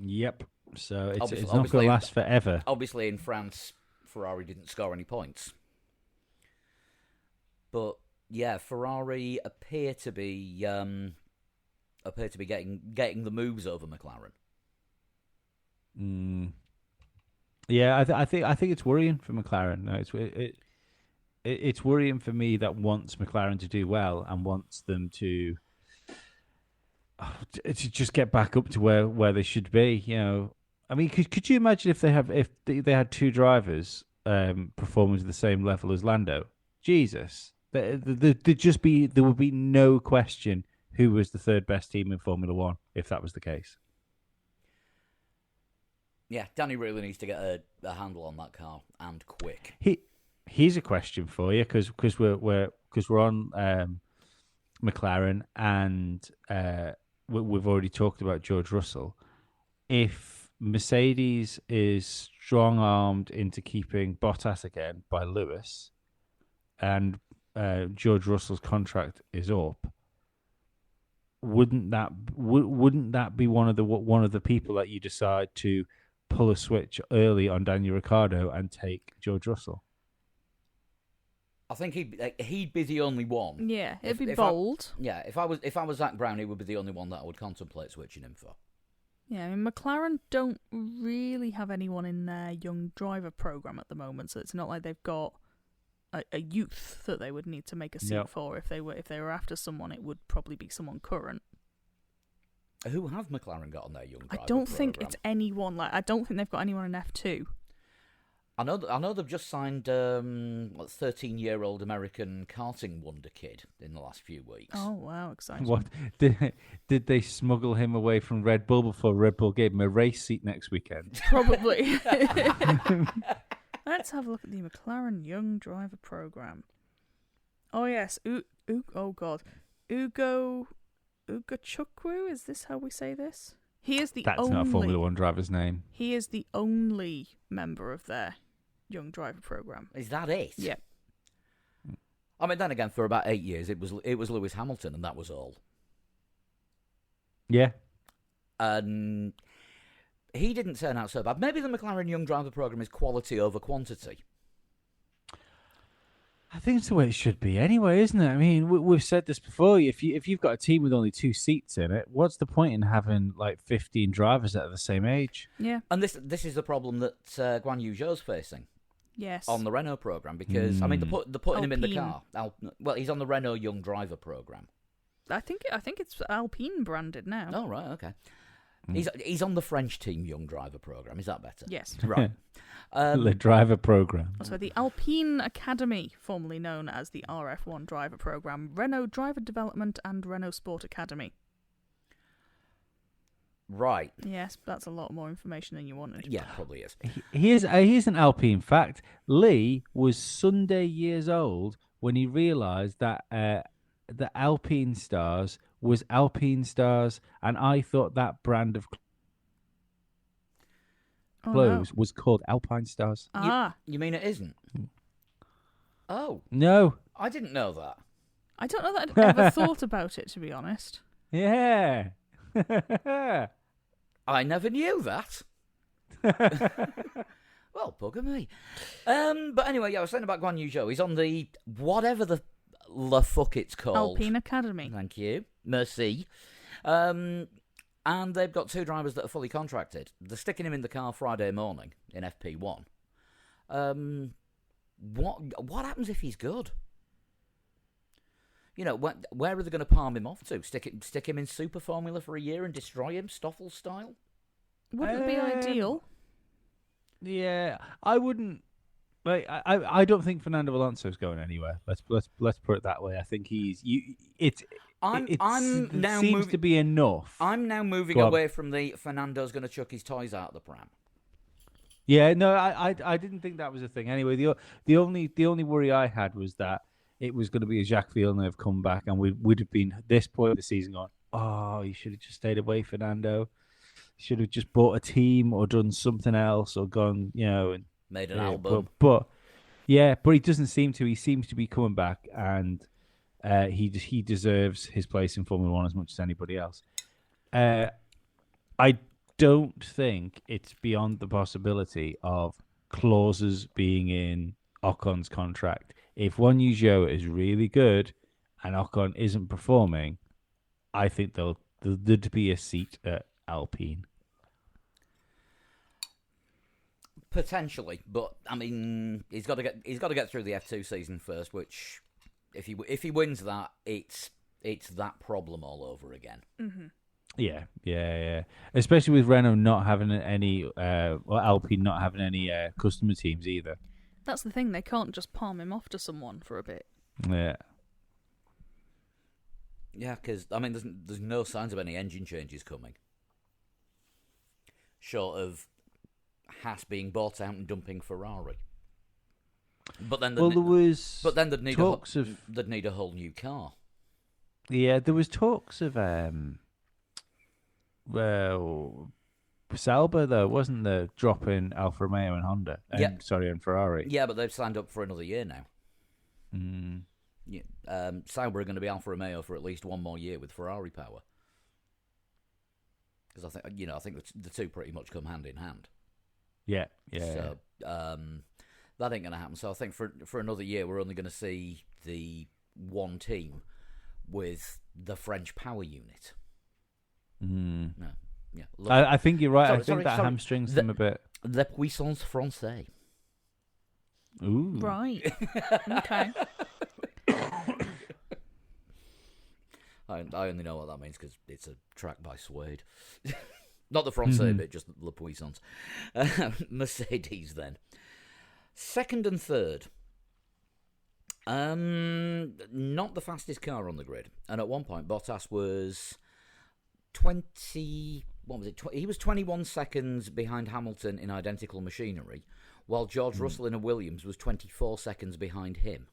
C: Yep. So it's not going to last forever.
A: Obviously, in France, Ferrari didn't score any points. But yeah, Ferrari appear to be getting the moves over McLaren.
C: Yeah, I think it's worrying for McLaren. No, it's worrying for me that wants McLaren to do well and wants them to just get back up to where they should be. I mean, could you imagine if they had 2 drivers performing to the same level as Lando? Jesus. There would be no question who was the 3rd best team in Formula One if that was the case.
A: Yeah, Danny really needs to get a handle on that car and quick.
C: Here's a question for you because we're on McLaren and we've already talked about George Russell. If Mercedes is strong-armed into keeping Bottas again by Lewis, and George Russell's contract is up, wouldn't that be one of the people that you decide to pull a switch early on Daniel Ricciardo and take George Russell.
A: I think he'd be the only one.
B: Yeah, it'd be
A: If
B: bold.
A: If I was Zach Brown, he would be the only one that I would contemplate switching him for.
B: Yeah, I mean, McLaren don't really have anyone in their young driver program at the moment, so it's not like they've got a youth that they would need to make a seat for. If they were after someone, it would probably be someone current.
A: Who have McLaren got on their young driver
B: I don't think
A: programme?
B: it's anyone I don't think they've got anyone in F2.
A: I know they've just signed a 13-year-old American karting wonder kid in the last few weeks.
B: Oh wow, exciting!
C: What did they smuggle him away from Red Bull before Red Bull gave him a race seat next weekend?
B: Probably. Let's have a look at the McLaren Young Driver Program. Oh yes, oh god, Ugo Chukwu. Is this how we say this? He is the
C: That's
B: only.
C: not a Formula One driver's name.
B: He is the only member of their Young Driver Program.
A: Is that it?
B: Yeah.
A: I mean, then again, for about 8 years, it was Lewis Hamilton, and that was all.
C: Yeah.
A: And he didn't turn out so bad. Maybe the McLaren Young Driver Program is quality over quantity.
C: I think it's the way it should be anyway, isn't it? I mean, we've said this before. If you've got a team with only 2 seats in it, what's the point in having like 15 drivers that are the same age?
B: Yeah.
A: And this is the problem that Guan Yu Zhou's facing.
B: Yes.
A: On the Renault program, because I mean they're putting him in the
B: Alpine.
A: car. Well, he's on the Renault Young Driver program.
B: I think it's Alpine branded now.
A: Oh right, okay. He's on the French team Young Driver program. Is that better?
B: Yes.
A: Right.
C: The driver program.
B: So the Alpine Academy, formerly known as the RF1 Driver Program, Renault Driver Development and Renault Sport Academy.
A: Right.
B: Yes, that's a lot more information than you wanted.
A: Yeah, probably is.
C: Here's an Alpine fact. Lee was Sunday years old when he realised that the Alpine Stars was Alpine Stars, and I thought that brand of clothes was called Alpine Stars.
A: You mean it isn't? Oh.
C: No.
A: I didn't know that.
B: I don't know that I'd ever thought about it, to be honest.
C: Yeah.
A: I never knew that. Well, bugger me. But anyway, I was saying about Guan Yu Zhou. He's on the whatever the fuck it's called.
B: Alpine Academy.
A: Thank you. Merci. And they've got 2 drivers that are fully contracted. They're sticking him in the car Friday morning in FP1. What happens if he's good? You know, where are they going to palm him off to? Stick him in Super Formula for a year and destroy him, Stoffel style?
B: Wouldn't it be ideal?
C: Yeah, I wouldn't. Like, I don't think Fernando Alonso's going anywhere. Let's put it that way. I think he's It seems to be enough.
A: I'm now moving away from the Fernando's going to chuck his toys out of the pram.
C: Yeah, no, I didn't think that was a thing. Anyway, the only worry I had was that it was going to be a Jacques Villeneuve comeback, and we would have been at this point of the season going, oh, you should have just stayed away, Fernando. You should have just bought a team or done something else or gone, and
A: made an album.
C: But he doesn't seem to. He seems to be coming back, and he deserves his place in Formula One as much as anybody else. I don't think it's beyond the possibility of clauses being in Ocon's contract. If Guan Yu Zhou is really good and Ocon isn't performing, I think there'd be a seat at Alpine.
A: Potentially, but I mean, he's got to get through the F2 season first. Which, if he wins that, it's that problem all over again.
B: Mm-hmm.
C: Yeah. Especially with Renault not having any, or Alpine not having any customer teams either.
B: That's the thing. They can't just palm him off to someone for a bit.
C: Yeah.
A: Yeah, because I mean, there's no signs of any engine changes coming, short of Haas being bought out and dumping Ferrari. But then they'd need
C: talks
A: they'd need a whole new car.
C: Yeah, there was talks of Sauber though, wasn't there, dropping Alfa Romeo and Honda? And Ferrari.
A: Yeah, but they've signed up for another year now.
C: Mm.
A: Yeah, Sauber are going to be Alfa Romeo for at least one more year with Ferrari power. Because I think the two pretty much come hand in hand.
C: Yeah.
A: So that ain't going to happen. So I think for another year, we're only going to see the one team with the French power unit.
C: Mm.
A: No, yeah.
C: I think you're right.
A: Sorry,
C: I think that hamstrings them a bit.
A: The puissance française.
C: Ooh.
B: Right. Okay.
A: I only know what that means because it's a track by Suede. Not the Francais bit, just Le Puissance. Mercedes, then. Second and third. Not the fastest car on the grid. And at one point, Bottas was 20... What was it? He was 21 seconds behind Hamilton in identical machinery, while George Russell in a Williams was 24 seconds behind him.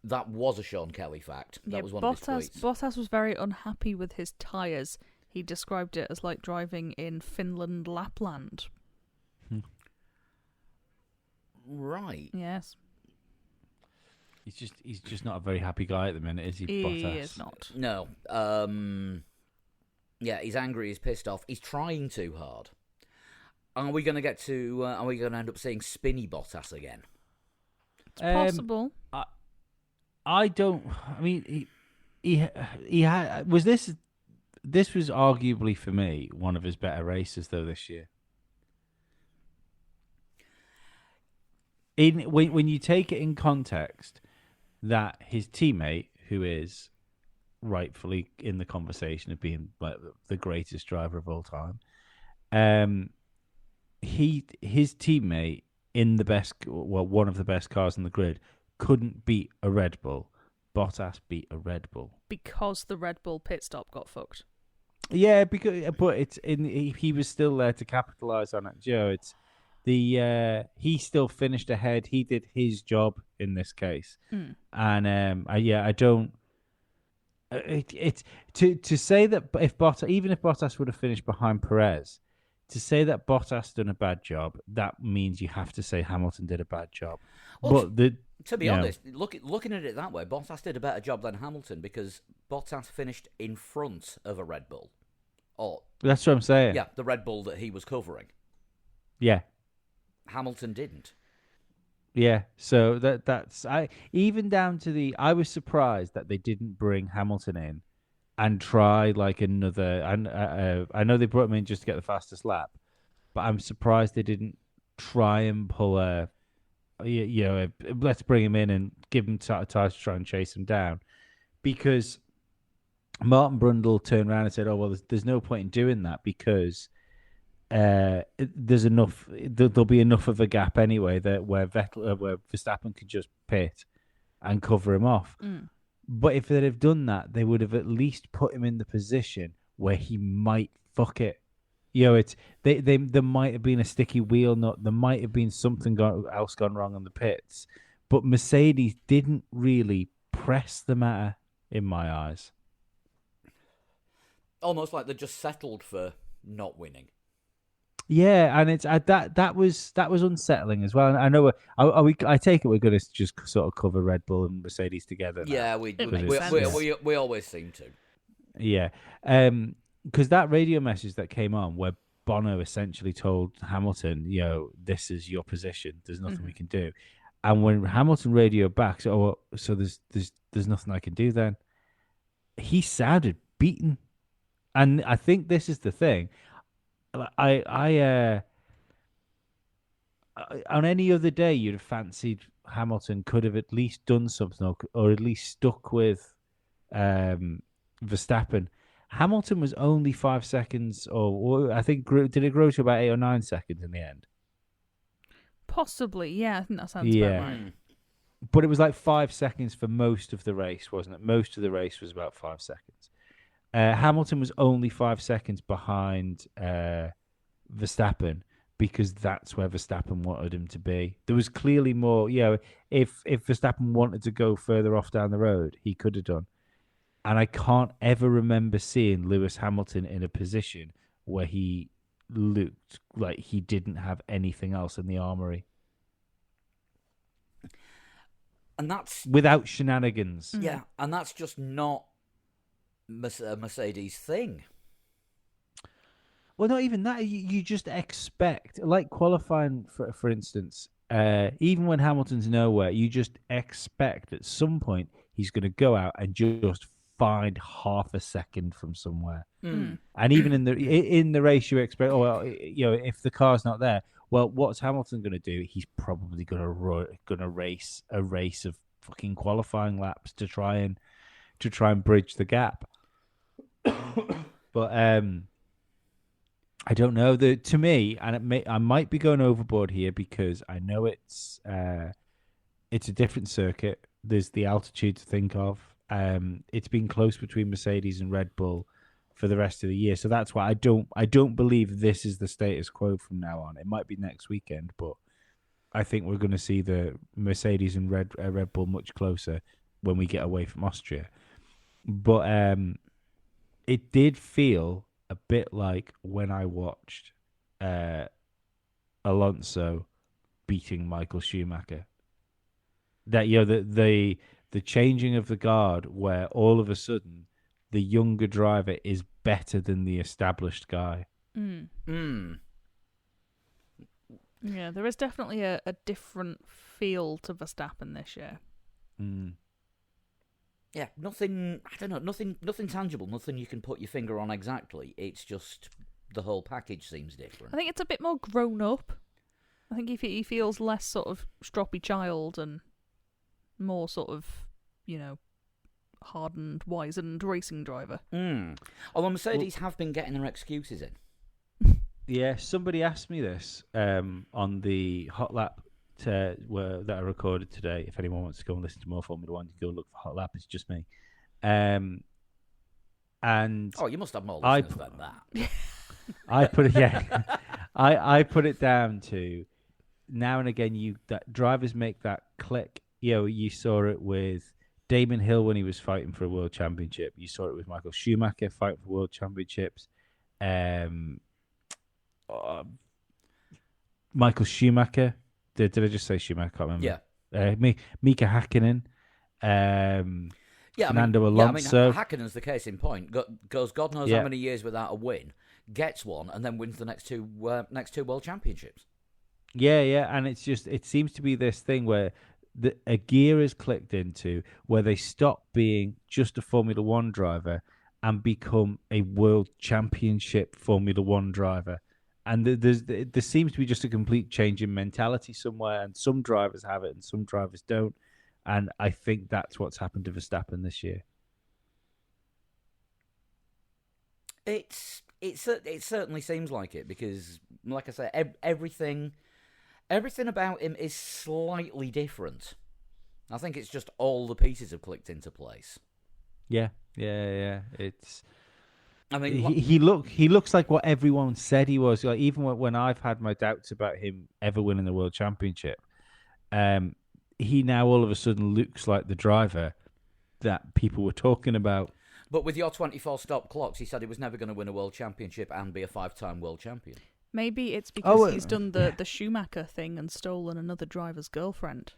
A: That was a Sean Kelly fact. That was one of his tweets.
B: Bottas was very unhappy with his tyres. He described it as like driving in Finland, Lapland.
A: Right.
B: Yes.
C: He's just not a very happy guy at the minute, is he? Bottas?
B: He is not.
A: No. Yeah, he's angry, he's pissed off, he's trying too hard. Are we going to end up seeing spinny Bottas again?
B: It's possible.
C: I don't. I mean, he had. This was arguably for me one of his better races though this year. When you take it in context that his teammate, who is rightfully in the conversation of being like the greatest driver of all time, his teammate in one of the best cars in the grid couldn't beat a Red Bull. Bottas beat a Red Bull
B: because the Red Bull pit stop got fucked.
C: Yeah, but he was still there to capitalize on it, Joe. It's he still finished ahead. He did his job in this case, and I don't. It's to say that if Bottas would have finished behind Perez, to say that Bottas done a bad job, that means you have to say Hamilton did a bad job.
A: Well, to be honest, looking at it that way, Bottas did a better job than Hamilton because Bottas finished in front of a Red Bull.
C: That's what I'm saying.
A: Yeah, the Red Bull that he was covering.
C: Yeah.
A: Hamilton didn't.
C: Yeah, so that's even down to I was surprised that they didn't bring Hamilton in and try like another. And I know they brought him in just to get the fastest lap, but I'm surprised they didn't try and pull let's bring him in and give him time to try and chase him down, because Martin Brundle turned around and said, "Oh well, there's no point in doing that because." There's enough. There'll be enough of a gap anyway where Verstappen could just pit and cover him off. But if they'd have done that, they would have at least put him in the position where he might fuck it. There might have been a sticky wheel nut. There might have been something else gone wrong on the pits. But Mercedes didn't really press the matter in my eyes.
A: Almost like they just settled for not winning.
C: Yeah, and it's that was unsettling as well. And I know I take it we're going to just sort of cover Red Bull and Mercedes together.
A: Yeah, we always seem to.
C: Yeah, because that radio message that came on where Bono essentially told Hamilton, this is your position. There's nothing we can do. And when Hamilton radioed back, so there's nothing I can do. Then he sounded beaten, and I think this is the thing. On any other day, you'd have fancied Hamilton could have at least done something or at least stuck with Verstappen. Hamilton was only 5 seconds, or I think did it grow to about 8 or 9 seconds in the end?
B: Possibly, yeah. I think that sounds about right.
C: But it was like 5 seconds for most of the race, wasn't it? Most of the race was about 5 seconds. Hamilton was only 5 seconds behind Verstappen because that's where Verstappen wanted him to be. There was clearly more, if Verstappen wanted to go further off down the road, he could have done. And I can't ever remember seeing Lewis Hamilton in a position where he looked like he didn't have anything else in the armory.
A: And that's...
C: without shenanigans.
A: Yeah, and that's just not Mercedes thing.
C: Well, not even that. You just expect, like qualifying, for instance, even when Hamilton's nowhere, you just expect at some point he's going to go out and just find half a second from somewhere.
A: Mm.
C: And even in the race, you expect, oh, well, if the car's not there, well, what's Hamilton going to do? He's probably going to race a race of fucking qualifying laps to try and bridge the gap. But I don't know. To me, and I might be going overboard here because I know it's a different circuit. There's the altitude to think of. It's been close between Mercedes and Red Bull for the rest of the year, so that's why I don't believe this is the status quo from now on. It might be next weekend, but I think we're going to see the Mercedes and Red Bull much closer when we get away from Austria. But it did feel a bit like when I watched Alonso beating Michael Schumacher. That the changing of the guard, where all of a sudden the younger driver is better than the established guy.
B: Yeah, there is definitely a different feel to Verstappen this year.
A: Yeah, nothing. I don't know. Nothing tangible. Nothing you can put your finger on exactly. It's just the whole package seems different.
B: I think it's a bit more grown up. I think he feels less sort of stroppy child and more sort of, hardened, wizened racing driver.
A: Although Mercedes have been getting their excuses in.
C: Yeah, somebody asked me this on the Hot Lap that I recorded today. If anyone wants to go and listen to more Formula One, you go look for Hot Lap. It's just me. And
A: you must have more listeners than that.
C: I put it, I put it down to now and again. That drivers make that click. You saw it with Damon Hill when he was fighting for a world championship. You saw it with Michael Schumacher fighting for world championships. Michael Schumacher. Did I just say Schumacher? I can't remember.
A: Yeah.
C: Mika Hakkinen. Fernando Alonso.
A: Hakkinen's the case in point. Goes God knows how many years without a win, gets one, and then wins the next two world championships. Yeah,
C: and it seems to be this thing where a gear is clicked into where they stop being just a Formula One driver and become a world championship Formula One driver. And there seems to be just a complete change in mentality somewhere, and some drivers have it and some drivers don't. And I think that's what's happened to Verstappen this year.
A: It certainly seems like it because, like I said, everything about him is slightly different. I think it's just all the pieces have clicked into place.
C: Yeah. It's.
A: I mean,
C: he looks like what everyone said he was. Like, even when I've had my doubts about him ever winning the world championship, he now all of a sudden looks like the driver that people were talking about.
A: But with your 24 stop clocks, he said he was never going to win a world championship and be a 5-time world champion.
B: Maybe it's because he's done the Schumacher thing and stolen another driver's girlfriend.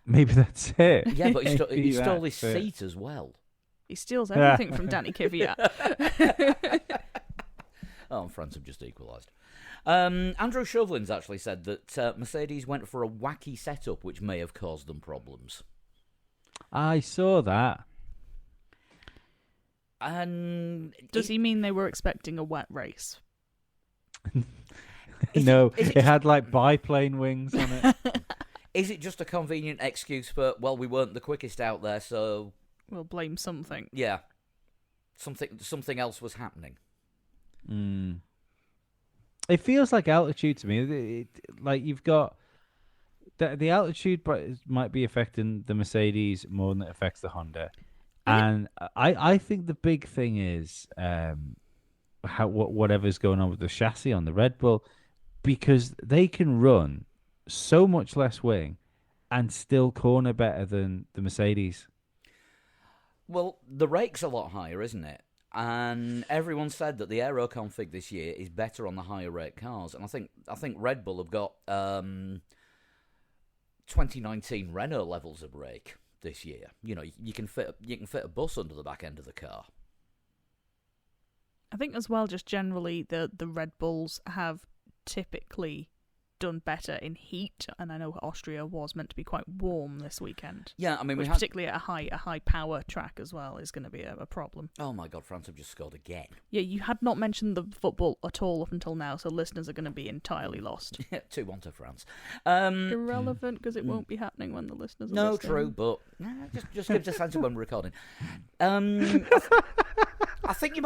C: Maybe that's it.
A: Yeah, but he stole his seat as well.
B: He steals everything from Danny Kvyat.
A: And France have just equalised. Andrew Chauvelin's actually said that Mercedes went for a wacky setup which may have caused them problems.
C: I saw that.
B: And does he mean they were expecting a wet race?
C: No, it had like biplane wings on it.
A: Is it just a convenient excuse for, well, we weren't the quickest out there, so
B: we'll blame something?
A: Yeah, something else was happening.
C: It feels like altitude to me. Like you've got the altitude might be affecting the Mercedes more than it affects the Honda. And I think the big thing is whatever's going on with the chassis on the Red Bull, because they can run so much less wing and still corner better than the Mercedes.
A: Well, the rake's a lot higher, isn't it? And everyone said that the aero config this year is better on the higher rake cars, and I think Red Bull have got 2019 Renault levels of rake this year. You know, you can fit a bus under the back end of the car.
B: I think as well, just generally, the Red Bulls have typically done better in heat, and I know Austria was meant to be quite warm this weekend.
A: Yeah, I mean,
B: which particularly at a high power track as well is going to be a problem.
A: Oh my God, France have just scored again.
B: Yeah, you had not mentioned the football at all up until now, so listeners are going to be entirely lost.
A: 2-1 to France.
B: Irrelevant, because it won't be happening when the listeners are
A: No,
B: listening.
A: true, but just gives a sense of when we're recording. I think you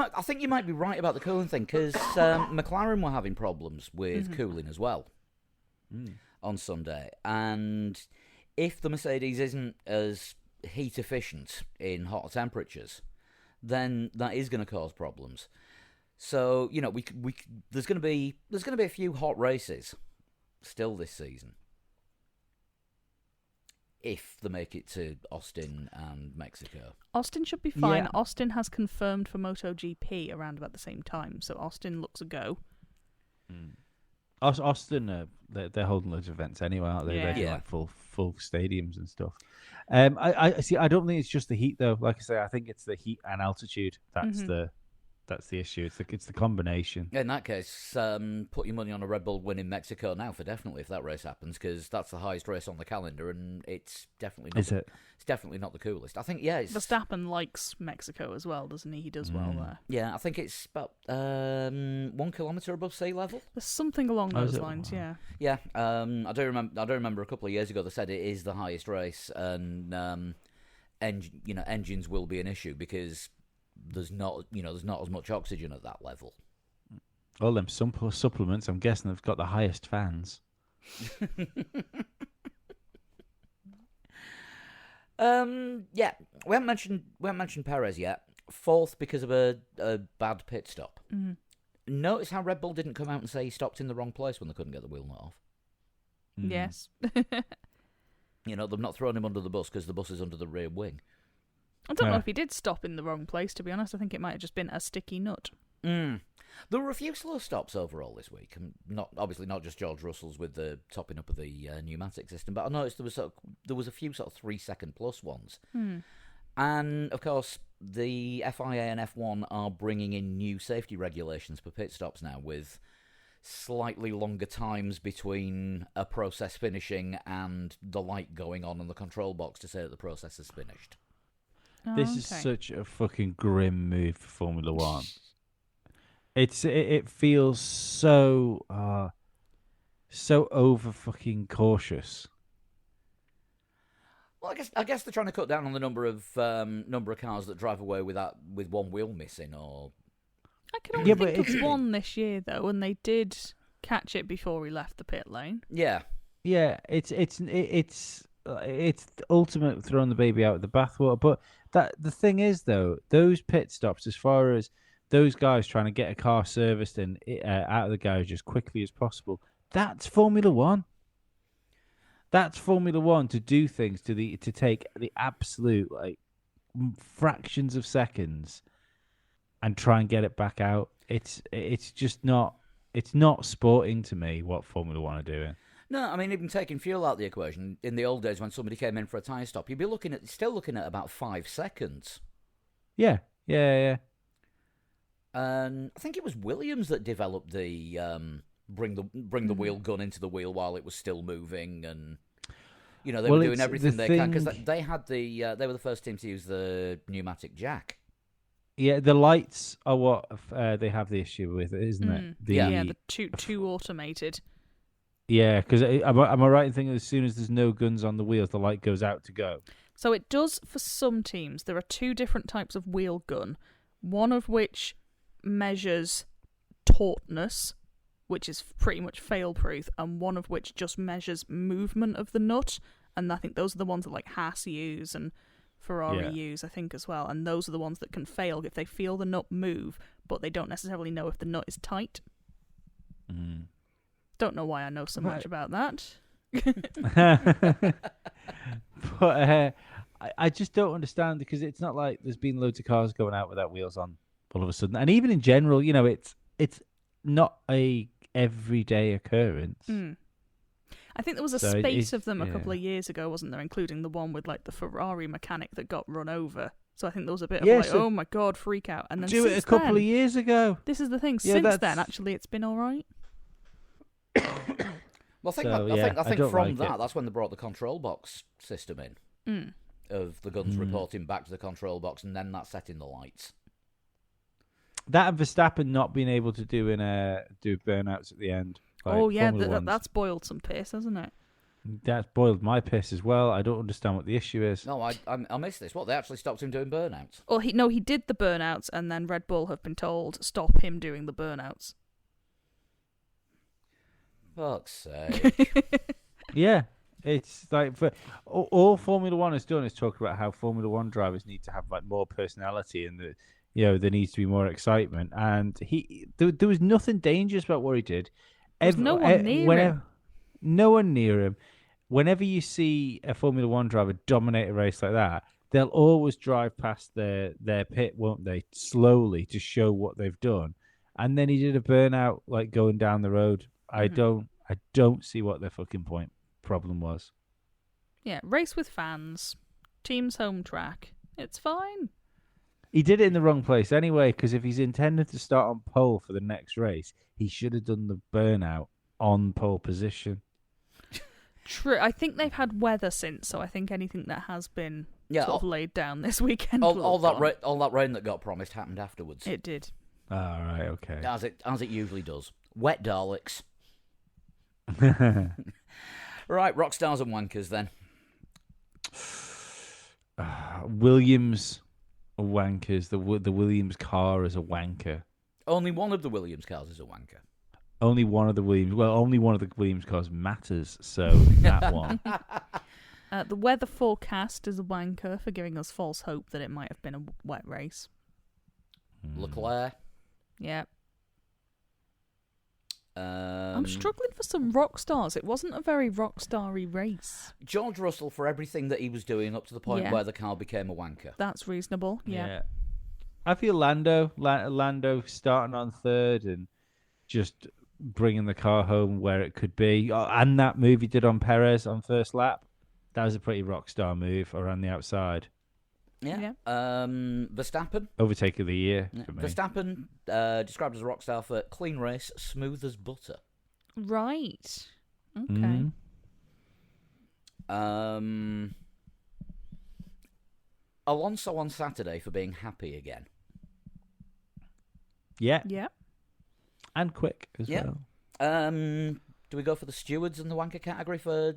A: might be right about the cooling thing, because McLaren were having problems with cooling as well on Sunday, and if the Mercedes isn't as heat efficient in hotter temperatures, then that is going to cause problems. So there's going to be a few hot races still this season, if they make it to Austin and Mexico.
B: Austin should be fine.
C: Yeah.
B: Austin has confirmed for MotoGP around about the same time, so Austin looks a go.
C: Austin, they're holding loads of events anyway, aren't they?
B: Yeah.
C: They're like full stadiums and stuff. I see. I don't think it's just the heat though. Like I say, I think it's the heat and altitude. That's the issue. It's the combination.
A: In that case, put your money on a Red Bull win in Mexico now for definitely if that race happens, because that's the highest race on the calendar, and it's definitely not.
C: Is it?
A: It's definitely not the coolest. I think it's
B: Verstappen likes Mexico as well, doesn't he? He does well there.
A: Yeah, I think it's about 1 kilometre above sea level.
B: There's something along
C: Oh, is
B: those
C: it?
B: lines, yeah.
A: Yeah, I do remember a couple of years ago they said it is the highest race, and engines will be an issue because there's not as much oxygen at that level.
C: All them supplements. I'm guessing they've got the highest fans.
A: Yeah, we haven't mentioned Perez yet. Fourth because of a bad pit stop.
B: Mm-hmm.
A: Notice how Red Bull didn't come out and say he stopped in the wrong place when they couldn't get the wheel nut off.
B: Yes.
A: They've not thrown him under the bus because the bus is under the rear wing.
B: I don't know if he did stop in the wrong place, to be honest. I think it might have just been a sticky nut.
A: There were a few slow stops overall this week, and obviously not just George Russell's with the topping up of the pneumatic system, but I noticed there was a few sort of 3-second plus ones. And of course, the FIA and F1 are bringing in new safety regulations for pit stops now, with slightly longer times between a process finishing and the light going on in the control box to say that the process is finished.
C: This is such a fucking grim move for Formula One. It feels so over fucking cautious.
A: Well, I guess they're trying to cut down on the number of cars that drive away with one wheel missing, or
B: I can only think of one this year though, and they did catch it before we left the pit lane.
A: Yeah,
C: it's ultimate throwing the baby out with the bathwater. But the thing is though, those pit stops, as far as those guys trying to get a car serviced and out of the garage as quickly as possible, that's Formula One. That's Formula One, to do things to take the absolute fractions of seconds and try and get it back out. It's just not. It's not sporting to me what Formula One are doing.
A: No, I mean, even taking fuel out of the equation, in the old days when somebody came in for a tyre stop, you'd be still looking at about 5 seconds.
C: Yeah.
A: And I think it was Williams that developed the bring the wheel gun into the wheel while it was still moving, and they were doing everything they can, because they were the first team to use the pneumatic jack.
C: Yeah, the lights are what they have the issue with, isn't it?
B: The too automated.
C: Yeah, because am I right in thinking as soon as there's no guns on the wheels, the light goes out to go?
B: So it does for some teams. There are 2 different types of wheel gun, one of which measures tautness, which is pretty much fail-proof, and one of which just measures movement of the nut, and I think those are the ones that like Haas use and Ferrari use, I think, as well, and those are the ones that can fail if they feel the nut move, but they don't necessarily know if the nut is tight. Don't know why I know so much about that.
C: But I just don't understand, because it's not like there's been loads of cars going out without wheels on all of a sudden, and even in general, it's not a everyday occurrence.
B: I think there was a spate of them a couple of years ago, wasn't there? Including the one with like the Ferrari mechanic that got run over. So I think there was a bit of
C: Yeah,
B: like,
C: so
B: oh my god, freak out. And then
C: do it
B: since
C: a couple
B: then,
C: of years ago.
B: this is the thing.
C: Yeah,
B: Since
C: that's-
B: then, actually, it's been all right.
A: Well, I think,
C: So,
A: I
C: yeah,
A: think, I
C: I
A: think
C: don't
A: from
C: like
A: that,
C: it.
A: that's when they brought the control box system in.
B: Mm.
A: Of the guns reporting back to the control box, and then that setting the lights.
C: That and Verstappen not being able to do burnouts at the end. Like
B: Oh yeah,
C: Formula Ones.
B: that's boiled some piss, hasn't it?
C: That's boiled my piss as well. I don't understand what the issue is.
A: No, I missed this. What, they actually stopped him doing burnouts?
B: Well, he did the burnouts, and then Red Bull have been told stop him doing the burnouts.
A: Fuck's sake.
C: Yeah, it's like for all Formula One has done is talk about how Formula One drivers need to have like more personality and that there needs to be more excitement. And there was nothing dangerous about what he did.
B: There's no one near him.
C: No one near him. Whenever you see a Formula One driver dominate a race like that, they'll always drive past their pit, won't they? Slowly to show what they've done. And then he did a burnout like going down the road. I don't see what their fucking problem was.
B: Yeah, race with fans, team's home track. It's fine.
C: He did it in the wrong place anyway, because if he's intended to start on pole for the next race, he should have done the burnout on pole position.
B: True. I think they've had weather since, so I think anything that has been
A: Yeah,
B: sort of laid down this weekend.
A: all
B: will have
A: that
B: gone.
A: all that rain that got promised happened afterwards.
B: It did.
C: All right, okay.
A: As it usually does. Wet Daleks. Right, rock stars and wankers then.
C: Williams are wankers. The Williams car is a wanker.
A: Only one of the Williams cars is a wanker.
C: Only one of the Williams cars matters. So that one.
B: The weather forecast is a wanker for giving us false hope that it might have been a wet race.
A: Leclerc.
B: Yeah.
A: Um,
B: I'm struggling for some rock stars. It wasn't a very rock starry race.
A: George Russell for everything that he was doing up to the point
B: Yeah.
A: where the car became a wanker.
B: That's reasonable. Yeah.
C: I feel Lando starting on third and just bringing the car home where it could be. Oh, and that move he did on Perez on first lap, that was a pretty rock star move around the outside.
A: Yeah. Verstappen.
C: Overtake of the year
A: Yeah.
C: for me.
A: Verstappen, described as a rock star for clean race, smooth as butter.
B: Right. Okay.
C: Mhm.
A: Alonso on Saturday for being happy again.
C: Yeah,
B: Yeah.
C: and quick as
A: Yeah.
C: well.
A: Do we go for the stewards in the wanker category for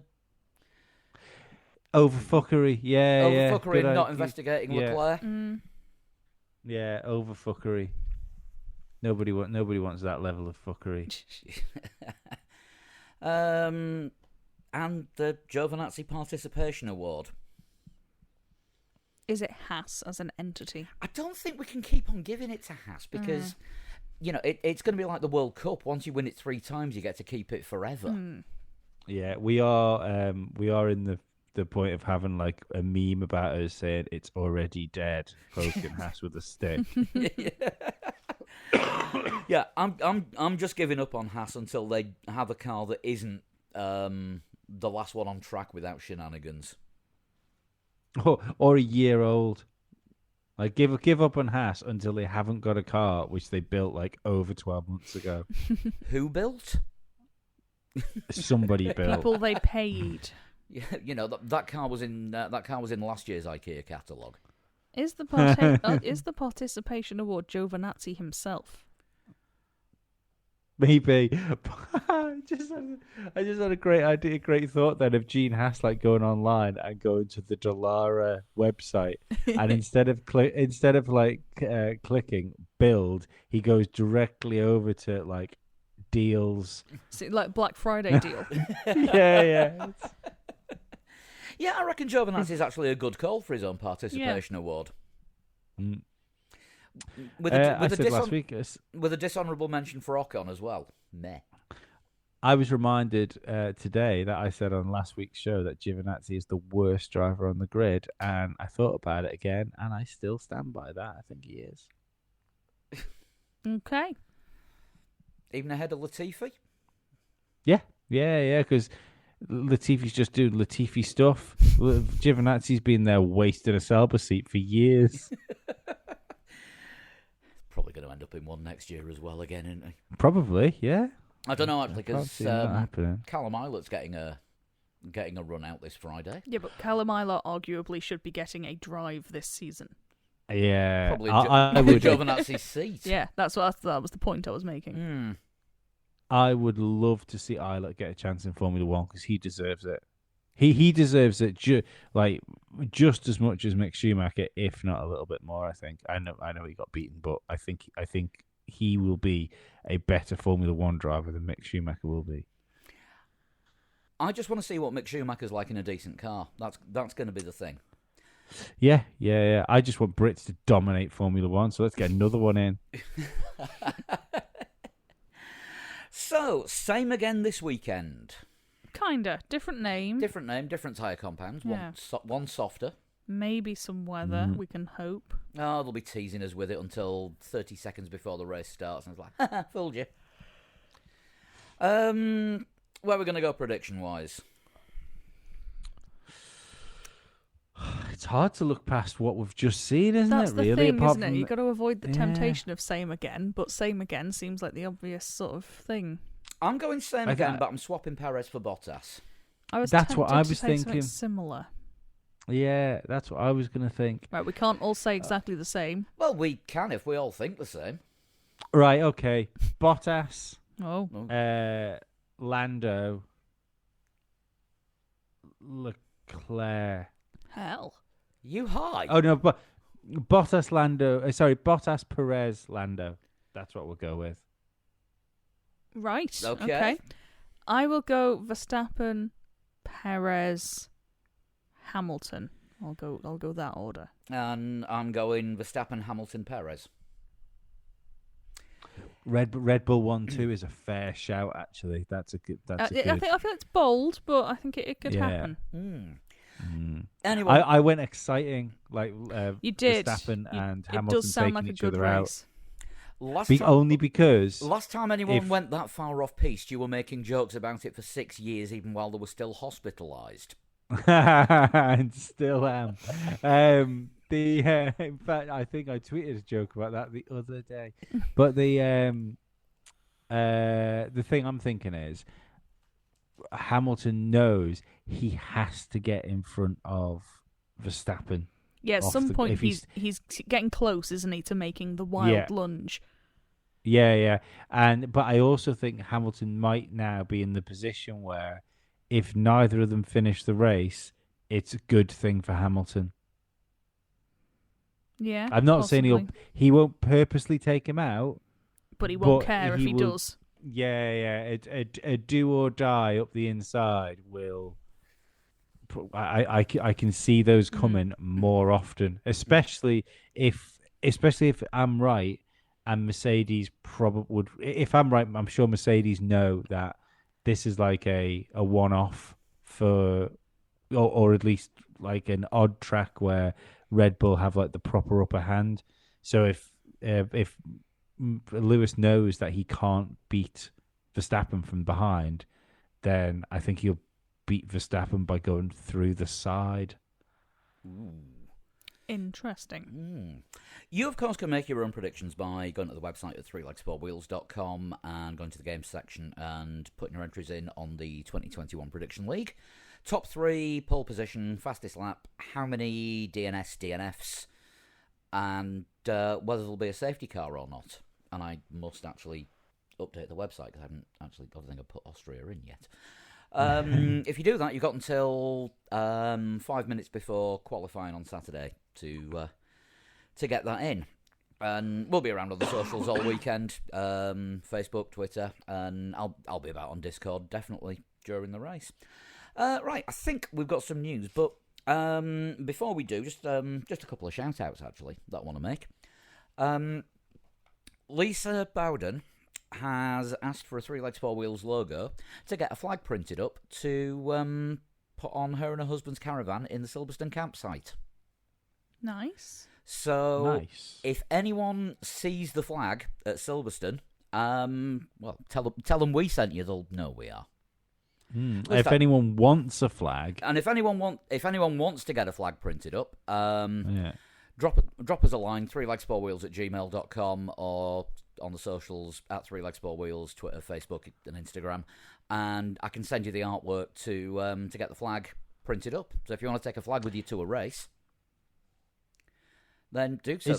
C: Overfuckery, yeah.
A: overfuckery
C: Good
A: and not
C: idea.
A: investigating
C: Yeah.
A: Leclerc?
B: Mm.
C: Yeah, overfuckery. Nobody wants that level of fuckery.
A: And the Giovinazzi Participation Award.
B: Is it Haas as an entity?
A: I don't think we can keep on giving it to Haas because, it's going to be like the World Cup. Once you win it 3 times, you get to keep it forever.
B: Mm.
C: Yeah, we are in the point of having like a meme about us saying it's already dead, poking Haas with a stick.
A: Yeah, I'm just giving up on Haas until they have a car that isn't the last one on track without shenanigans.
C: or a year old. Like give up on Haas until they haven't got a car which they built like over 12 months ago.
A: Who built?
C: Somebody built.
B: People they paid.
A: Yeah, that car was in last year's IKEA catalogue.
B: Is the participation award Giovinazzi himself?
C: Maybe. I just had a great idea, great thought then of Gene Haas like going online and going to the Dallara website, and instead of clicking build, he goes directly over to like deals.
B: See, like Black Friday deal.
C: Yeah.
A: Yeah, I reckon Giovinazzi is actually a good call for his own participation award.
C: Mm.
A: With
C: I said last week.
A: with a dishonourable mention for Ocon as well. Meh.
C: I was reminded today that I said on last week's show that Giovinazzi is the worst driver on the grid, and I thought about it again, and I still stand by that. I think he is.
B: Okay.
A: Even ahead of Latifi?
C: Yeah, because Latifi's just doing Latifi stuff. Giovinazzi's been there wasting a Sauber seat for years.
A: Probably going to end up in one next year as well again, isn't he?
C: Probably, yeah.
A: I don't know actually,
C: I can't
A: because
C: see that happening.
A: Callum Islet's getting a run out this Friday.
B: Yeah, but Callum Ilott arguably should be getting a drive this season.
C: Yeah,
A: Probably
C: I would.
A: Giovinazzi's seat.
B: Yeah, that was the point I was making.
C: I would love to see Islet get a chance in Formula One because he deserves it. He deserves it just as much as Mick Schumacher, if not a little bit more. I think. I know he got beaten, but I think he will be a better Formula One driver than Mick Schumacher will be.
A: I just want to see what Mick Schumacher's like in a decent car. That's going to be the thing.
C: Yeah. I just want Brits to dominate Formula One, so let's get another one in.
A: So, same again this weekend.
B: Kinda. Different name.
A: Different name, different tyre compounds.
B: Yeah.
A: One softer.
B: Maybe some weather, we can hope.
A: Oh, they'll be teasing us with it until 30 seconds before the race starts. And it's like, haha, fooled you. Where are we going to go prediction-wise?
C: It's hard to look past what we've just seen, isn't
B: That's
C: it?
B: the
C: Really,
B: thing,
C: apart
B: isn't it?
C: from
B: You've got to avoid the
C: Yeah.
B: temptation of same again, but same again seems like the obvious sort of thing.
A: I'm going same
C: I
A: again,
C: th-
A: but I'm swapping Perez for Bottas.
B: That's
C: That's what I was
B: something
C: thinking.
B: similar.
C: Yeah, that's what I was going to think.
B: Right, we can't all say exactly the same.
A: Well, we can if we all think the same.
C: Right, okay. Bottas,
B: Oh,
C: Lando, Leclerc.
B: hell.
A: You high?
C: Oh no, but Bottas, Lando. Bottas, Perez, Lando. That's what we'll go with.
B: Right.
A: Okay.
B: I will go Verstappen, Perez, Hamilton. I'll go that order.
A: And I'm going Verstappen, Hamilton, Perez.
C: Red Bull 1-2 is a fair shout. Actually, that's a good. That's a good.
B: I think it's bold, but I think it could
C: Yeah.
B: happen.
A: Anyway,
C: I went exciting, like
B: You did.
C: Verstappen and
B: It
C: Hamilton
B: does sound
C: taking
B: like a
C: each
B: good
C: other
B: race.
C: Only because
A: last time anyone
C: if-
A: went that far off piste, you were making jokes about it for 6 years, even while they were still hospitalised.
C: and still am. In fact, I think I tweeted a joke about that the other day. But the thing I'm thinking is, Hamilton knows he has to get in front of Verstappen.
B: Yeah, at
C: off
B: some
C: the-
B: point
C: if
B: he's getting close, isn't he, to making the wild
C: Yeah.
B: lunge.
C: Yeah, but I also think Hamilton might now be in the position where, if neither of them finish the race, it's a good thing for Hamilton.
B: Yeah,
C: I'm not saying
B: possibly.
C: he won't purposely take him out.
B: But he won't
C: but
B: care if he
C: will-
B: does.
C: Yeah. A do or die up the inside will. I can see those coming more often, especially if I'm right, and Mercedes probably would. If I'm right, I'm sure Mercedes know that this is like a one-off for, or at least like an odd track where Red Bull have like the proper upper hand. So if Lewis knows that he can't beat Verstappen from behind, then I think he'll beat Verstappen by going through the side.
B: Interesting.
A: You, of course, can make your own predictions by going to the website at threelegsfourwheels.com and going to the games section and putting your entries in on the 2021 Prediction League. Top 3, pole position, fastest lap, how many DNFs, and whether there'll be a safety car or not. And I must actually update the website because I don't think I've put Austria in yet. If you do that, you've got until 5 minutes before qualifying on Saturday to get that in. And we'll be around on the socials all weekend, Facebook, Twitter, and I'll be about on Discord definitely during the race. Right, I think we've got some news, but before we do, just a couple of shout-outs actually that I want to make. Lisa Bowden has asked for a Three Legs Four Wheels logo to get a flag printed up to put on her and her husband's caravan in the Silverstone campsite.
B: Nice.
A: So,
C: Nice.
A: if anyone sees the flag at Silverstone, well, tell them we sent you. They'll know we are.
C: If anyone wants a flag,
A: And if anyone wants to get a flag printed up,
C: yeah.
A: drop us a line, 3legsportwheels@gmail.com, or on the socials at 3legsportwheels, Twitter, Facebook, and Instagram, and I can send you the artwork to get the flag printed up. So if you want to take a flag with you to a race, then do so.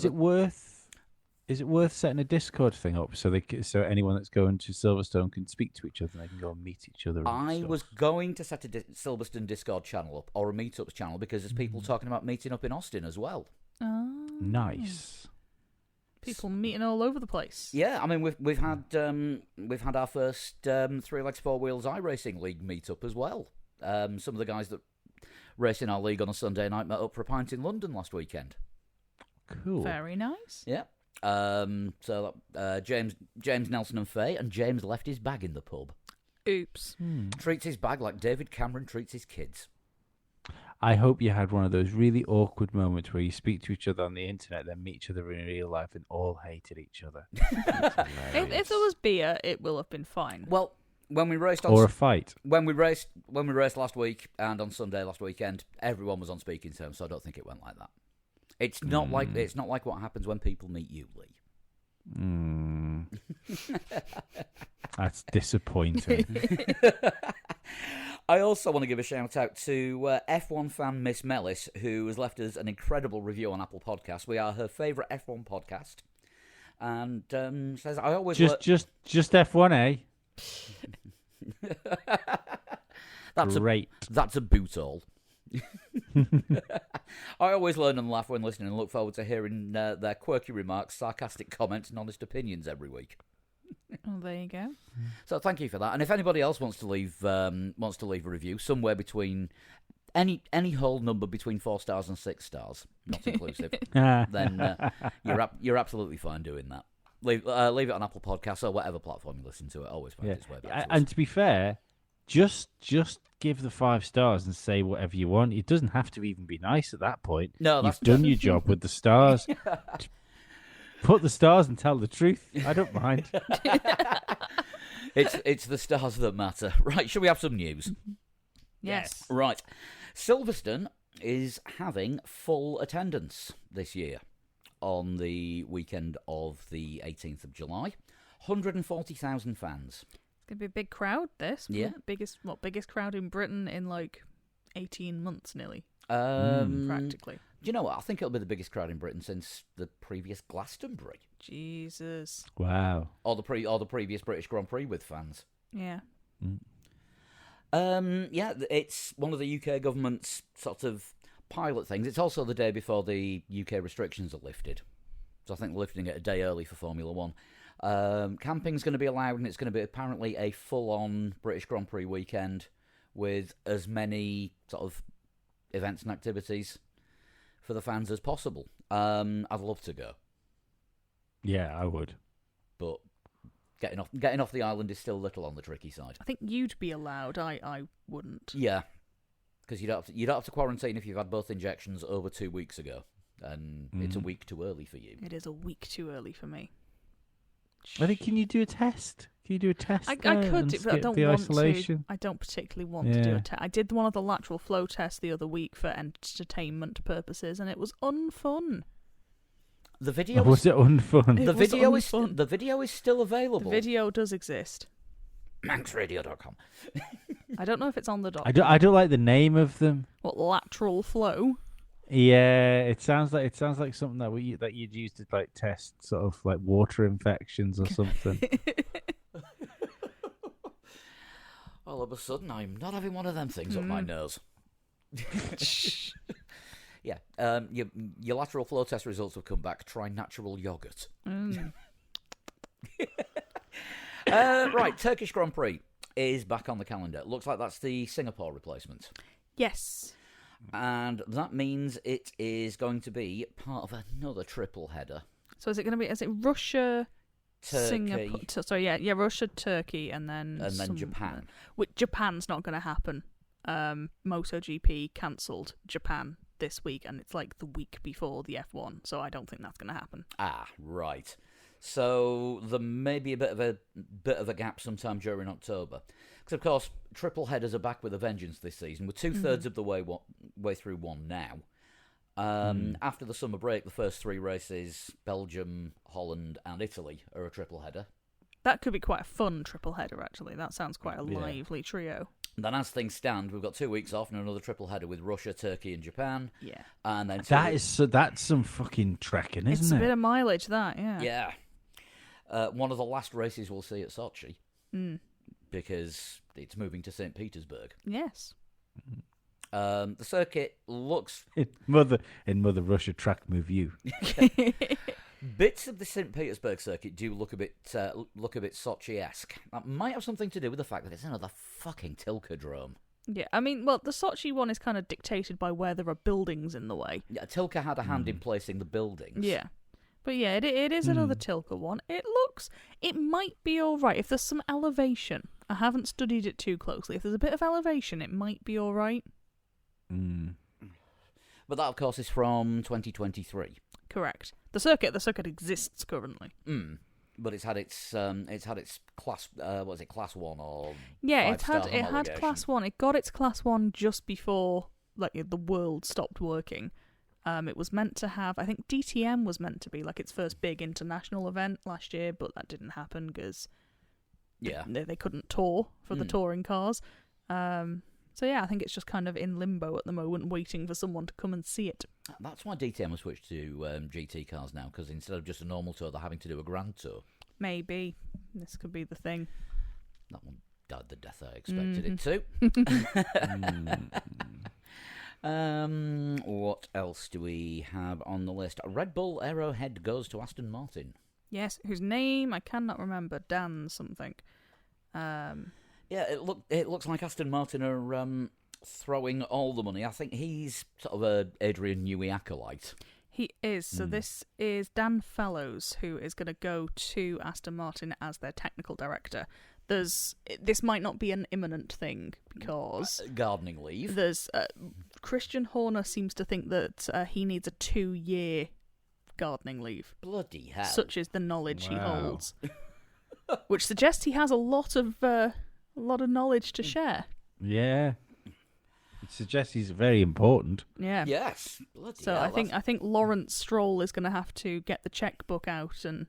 C: Is it worth setting a Discord thing up so so anyone that's going to Silverstone can speak to each other and they can go and meet each other?
A: I was going to set a Silverstone Discord channel up, or a meetups channel, because there's people talking about meeting up in Austin as well.
B: Oh.
C: Nice.
B: People meeting all over the place.
A: Yeah, I mean we've had our first 3 Legs 4 Wheels iRacing League meetup as well. Some of the guys that race in our league on a Sunday night met up for a pint in London last weekend.
C: Cool.
B: Very nice.
A: Yeah. So James Nelson and Faye, and James left his bag in the pub.
B: Oops.
A: Treats his bag like David Cameron treats his kids.
C: I hope you had one of those really awkward moments where you speak to each other on the internet, then meet each other in real life, and all hated each other.
B: If there was beer, it will have been fine.
A: Well, when we raced
C: or a fight.
A: when we raced last week and on Sunday last weekend, everyone was on speaking terms, so I don't think it went like that. It's not like what happens when people meet you, Lee.
C: That's disappointing.
A: I also want to give a shout out to F1 fan Miss Mellis, who has left us an incredible review on Apple Podcasts. We are her favourite F1 podcast, and says I always
C: just F1, eh?
A: That's
C: great.
A: That's a boot all. I always learn and laugh when listening, and look forward to hearing their quirky remarks, sarcastic comments, and honest opinions every week.
B: Oh, there you go.
A: So thank you for that. And if anybody else wants to leave a review somewhere between any whole number between 4 stars and 6 stars, not inclusive, then you're absolutely fine doing that. Leave it on Apple Podcasts or whatever platform you listen to. It always finds its way back to us.
C: And to be fair, just give the 5 stars and say whatever you want. It doesn't have to even be nice at that point.
A: No,
C: you've done your job with the stars. Put the stars and tell the truth. I don't mind.
A: It's the stars that matter. Right, shall we have some news?
B: Yes.
A: Right. Silverstone is having full attendance this year on the weekend of the 18th of July. 140,000 fans.
B: It's going to be a big crowd, this.
A: Yeah.
B: Biggest crowd in Britain in like 18 months nearly.
A: Do
B: Practically.
A: you know what? I think it'll be the biggest crowd in Britain since the previous Glastonbury.
B: Jesus.
C: Wow.
A: Or the previous British Grand Prix with fans.
B: Yeah.
A: Yeah, it's one of the UK government's sort of pilot things. It's also the day before the UK restrictions are lifted. So I think they're lifting it a day early for Formula One. Camping's going to be allowed, and it's going to be apparently a full-on British Grand Prix weekend with as many sort of events and activities for the fans as possible. I'd love to go.
C: Yeah, I would.
A: But getting off the island is still a little on the tricky side.
B: I think you'd be allowed. I wouldn't.
A: Yeah, because you don't have to quarantine if you've had both injections over 2 weeks ago, and it's a week too early for you.
B: It is a week too early for me.
C: I think, can you do a test? Can you do a test?
B: I could, but I don't
C: the
B: want
C: isolation?
B: to. I don't particularly want to do a test. I did one of the lateral flow tests the other week for entertainment purposes, and it was unfun.
A: The video
C: was it unfun?
A: The video is still available.
B: The video does exist.
A: Manxradio.com.
B: I don't know if it's on the doc.
C: I don't like the name of them.
B: What, lateral flow?
C: Yeah, it sounds like something that you'd use to like test sort of like water infections or something.
A: All of a sudden, I'm not having one of them things up my nose. Yeah, your lateral flow test results have come back. Try natural yogurt. Right, Turkish Grand Prix is back on the calendar. Looks like that's the Singapore replacement.
B: Yes.
A: And that means it is going to be part of another triple header.
B: So is it going to be? Is it Russia,
A: Turkey,
B: Singapore? Russia, Turkey, and then
A: Japan.
B: Which Japan's not going to happen. MotoGP cancelled Japan this week, and it's like the week before the F1, so I don't think that's going to happen.
A: Ah, right. So there may be a bit of a gap sometime during October, because of course triple headers are back with a vengeance this season. We're 2/3 of the way through one now. After the summer break, the first 3 races, Belgium, Holland, and Italy, are a triple header.
B: That could be quite a fun triple header, actually. That sounds quite a lively trio.
A: Then, as things stand, we've got 2 weeks off and another triple header with Russia, Turkey, and Japan.
B: Yeah.
A: And then
C: That's some fucking trekking, isn't
B: It's a
C: it?
B: bit of mileage, that, yeah.
A: Yeah. One of the last races we'll see at Sochi. Because it's moving to St. Petersburg.
B: Yes.
A: The circuit looks...
C: In Mother Russia track move you.
A: Bits of the St. Petersburg circuit do look a bit Sochi-esque. That might have something to do with the fact that it's another fucking Tilka-drome.
B: Yeah, I mean, well, the Sochi one is kind of dictated by where there are buildings in the way.
A: Yeah, Tilka had a hand in placing the buildings.
B: Yeah. But yeah, it is another Tilka one. It might be alright if there's some elevation. I haven't studied it too closely. If there's a bit of elevation, it might be alright.
A: But that, of course, is from 2023.
B: Correct. The circuit exists currently.
A: But it's had its class class 1 or
B: yeah, it
A: 5-star
B: had
A: homologation.
B: class 1. It got its class 1 just before the world stopped working. It was meant to have, I think DTM was meant to be like its first big international event last year, but that didn't happen because they couldn't tour for the touring cars. So yeah, I think it's just kind of in limbo at the moment, waiting for someone to come and see it.
A: That's why DTM has switched to GT cars now, because instead of just a normal tour, they're having to do a grand tour.
B: Maybe. This could be the thing.
A: That one died the death I expected it to. What else do we have on the list? Red Bull Arrowhead goes to Aston Martin.
B: Yes, whose name I cannot remember. Dan something.
A: Yeah, it looks like Aston Martin are throwing all the money. I think he's sort of a Adrian Newey acolyte.
B: He is. So this is Dan Fellows, who is going to go to Aston Martin as their technical director. This might not be an imminent thing because
A: gardening leave.
B: There's Christian Horner seems to think that he needs a 2-year gardening leave.
A: Bloody hell!
B: Such is the knowledge he holds, which suggests he has a lot of knowledge to share.
C: Yeah, it suggests he's very important.
B: Yeah.
A: Yes. Bloody
B: so
A: hell,
B: I think Lawrence Stroll is going to have to get the checkbook out and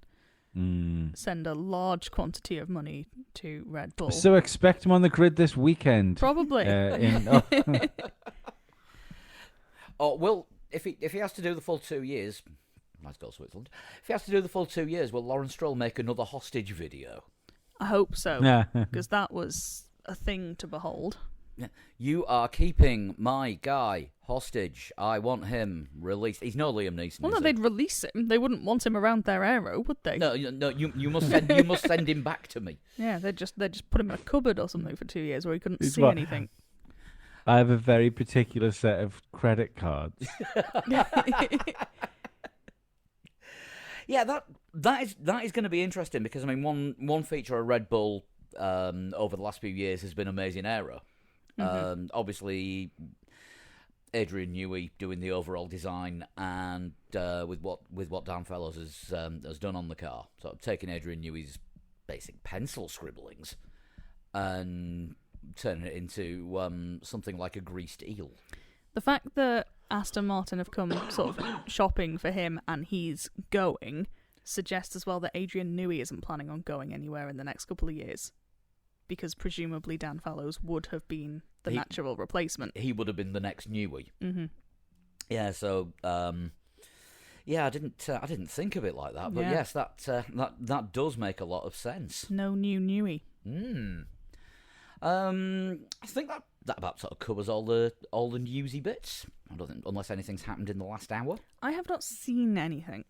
B: send a large quantity of money to Red Bull.
C: So expect him on the grid this weekend.
B: Probably.
A: Oh well, if he has to do the full 2 years, let's go Switzerland. If he has to do the full 2 years, will Lawrence Stroll make another hostage video?
B: I hope so, because that was a thing to behold.
A: You are keeping my guy hostage. I want him released. He's no Liam Neeson.
B: Well, no, they'd release him. They wouldn't want him around their aero, would they?
A: No. You must send him back to me.
B: Yeah, they'd just put him in a cupboard or something for 2 years where he couldn't see anything.
C: I have a very particular set of credit cards.
A: Yeah, that is going to be interesting because I mean one feature of Red Bull over the last few years has been amazing aero. Obviously, Adrian Newey doing the overall design and with what Dan Fellows has done on the car, sort of taking Adrian Newey's basic pencil scribblings and turning it into something like a greased eel.
B: The fact that Aston Martin have come sort of shopping for him and he's going suggests as well that Adrian Newey isn't planning on going anywhere in the next couple of years, because presumably Dan Fellows would have been the natural replacement.
A: He would have been the next Newey. Mm-hmm. Yeah, so I didn't think of it like that, but yes, that does make a lot of sense.
B: No new Newey.
A: I think that about sort of covers all the newsy bits. I don't think, unless anything's happened in the last hour.
B: I have not seen anything.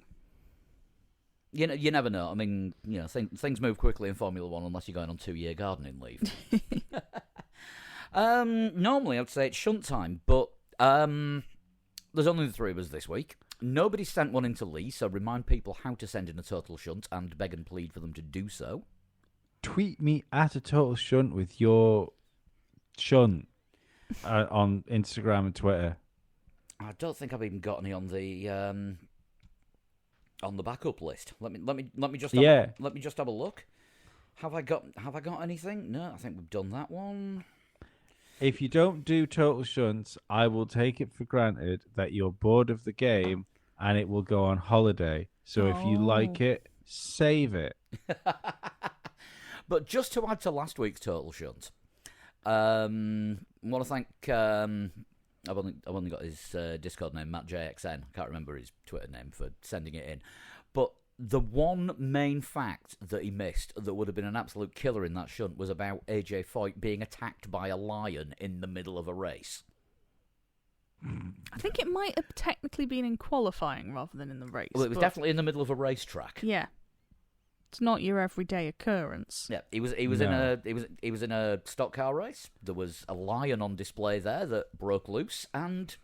A: You never know. I mean, things move quickly in Formula One unless you're going on 2-year gardening leave. Normally, I'd say it's shunt time, but there's only the 3 of us this week. Nobody sent one into Lee, so remind people how to send in a total shunt and beg and plead for them to do so.
C: Tweet me at a total shunt with your shunt on Instagram and Twitter.
A: I don't think I've even got any on the on the backup list. Let me just let me just have a look. Have I got anything? No, I think we've done that one.
C: If you don't do total shunts, I will take it for granted that you're bored of the game and it will go on holiday. So if you like it, save it.
A: But just to add to last week's total shunt, I want to thank. I've only got his Discord name, MattJXN. I can't remember his Twitter name for sending it in. But the one main fact that he missed that would have been an absolute killer in that shunt was about AJ Foyt being attacked by a lion in the middle of a race.
B: I think it might have technically been in qualifying rather than in the race.
A: Well, it was definitely in the middle of a racetrack.
B: Yeah. It's not your everyday occurrence.
A: Yeah, he was in a stock car race. There was a lion on display there that broke loose and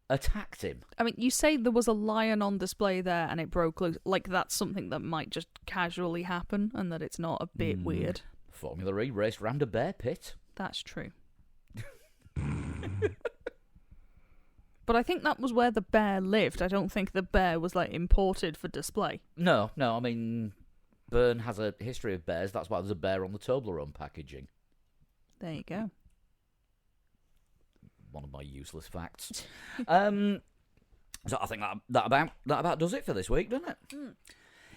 A: attacked him.
B: I mean, you say there was a lion on display there and it broke loose. Like, that's something that might just casually happen and that it's not a bit weird.
A: Formula E raced round a bear pit.
B: That's true. But I think that was where the bear lived. I don't think the bear was, like, imported for display.
A: No, I mean, Bern has a history of bears. That's why there's a bear on the Toblerone packaging.
B: There you go.
A: One of my useless facts. So I think that about does it for this week, doesn't it?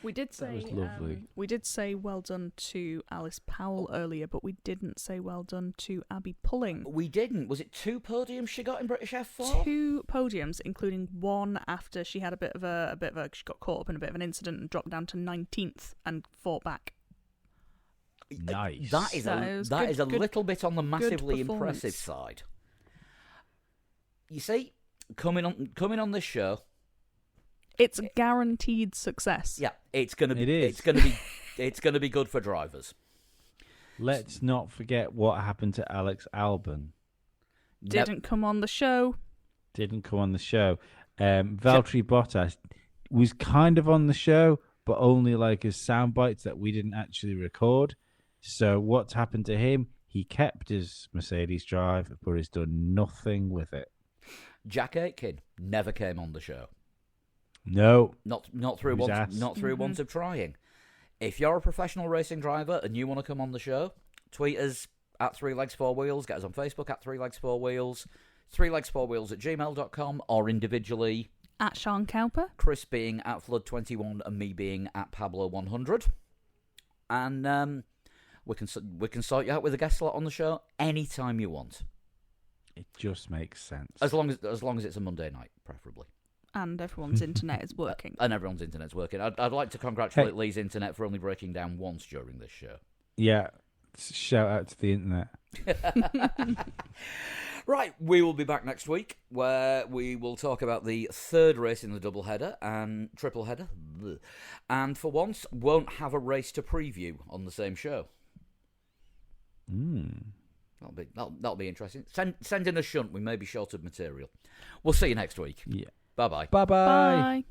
B: We did say
C: was lovely.
B: We did say well done to Alice Powell earlier, but we didn't say well done to Abby Pulling.
A: We didn't. Was it 2 podiums she got in British F4?
B: 2 podiums, including one after she had she got caught up in a bit of an incident and dropped down to 19th and fought back.
C: Nice.
A: That is a little bit on the massively impressive side. You see, coming on this show,
B: it's a guaranteed success.
A: Yeah, it's gonna be good for drivers.
C: Let's not forget what happened to Alex Albon.
B: Didn't come on the show.
C: Valtteri Bottas was kind of on the show, but only like as sound bites that we didn't actually record. So what's happened to him? He kept his Mercedes drive, but has done nothing with it.
A: Jack Aitken never came on the show.
C: No,
A: not through once of trying. If you're a professional racing driver and you want to come on the show, tweet us at 3legs4wheels. Get us on Facebook at 3legs4wheels. 3legs4wheels@gmail.com, or individually
B: at Sean Cowper,
A: Chris being at Flood21, and me being at Pablo100. And we can sort you out with a guest slot on the show anytime you want.
C: It just makes sense.
A: As long as it's a Monday night, preferably.
B: And everyone's internet is working.
A: And everyone's internet's working. I'd like to congratulate Lee's internet for only breaking down once during this show.
C: Yeah, shout out to the internet.
A: Right, we will be back next week, where we will talk about the third race in the double header and triple header, and for once won't have a race to preview on the same show. That'll be interesting. Send in a shunt. We may be short of material. We'll see you next week.
C: Yeah.
A: Bye-bye.
C: Bye-bye.
B: Bye.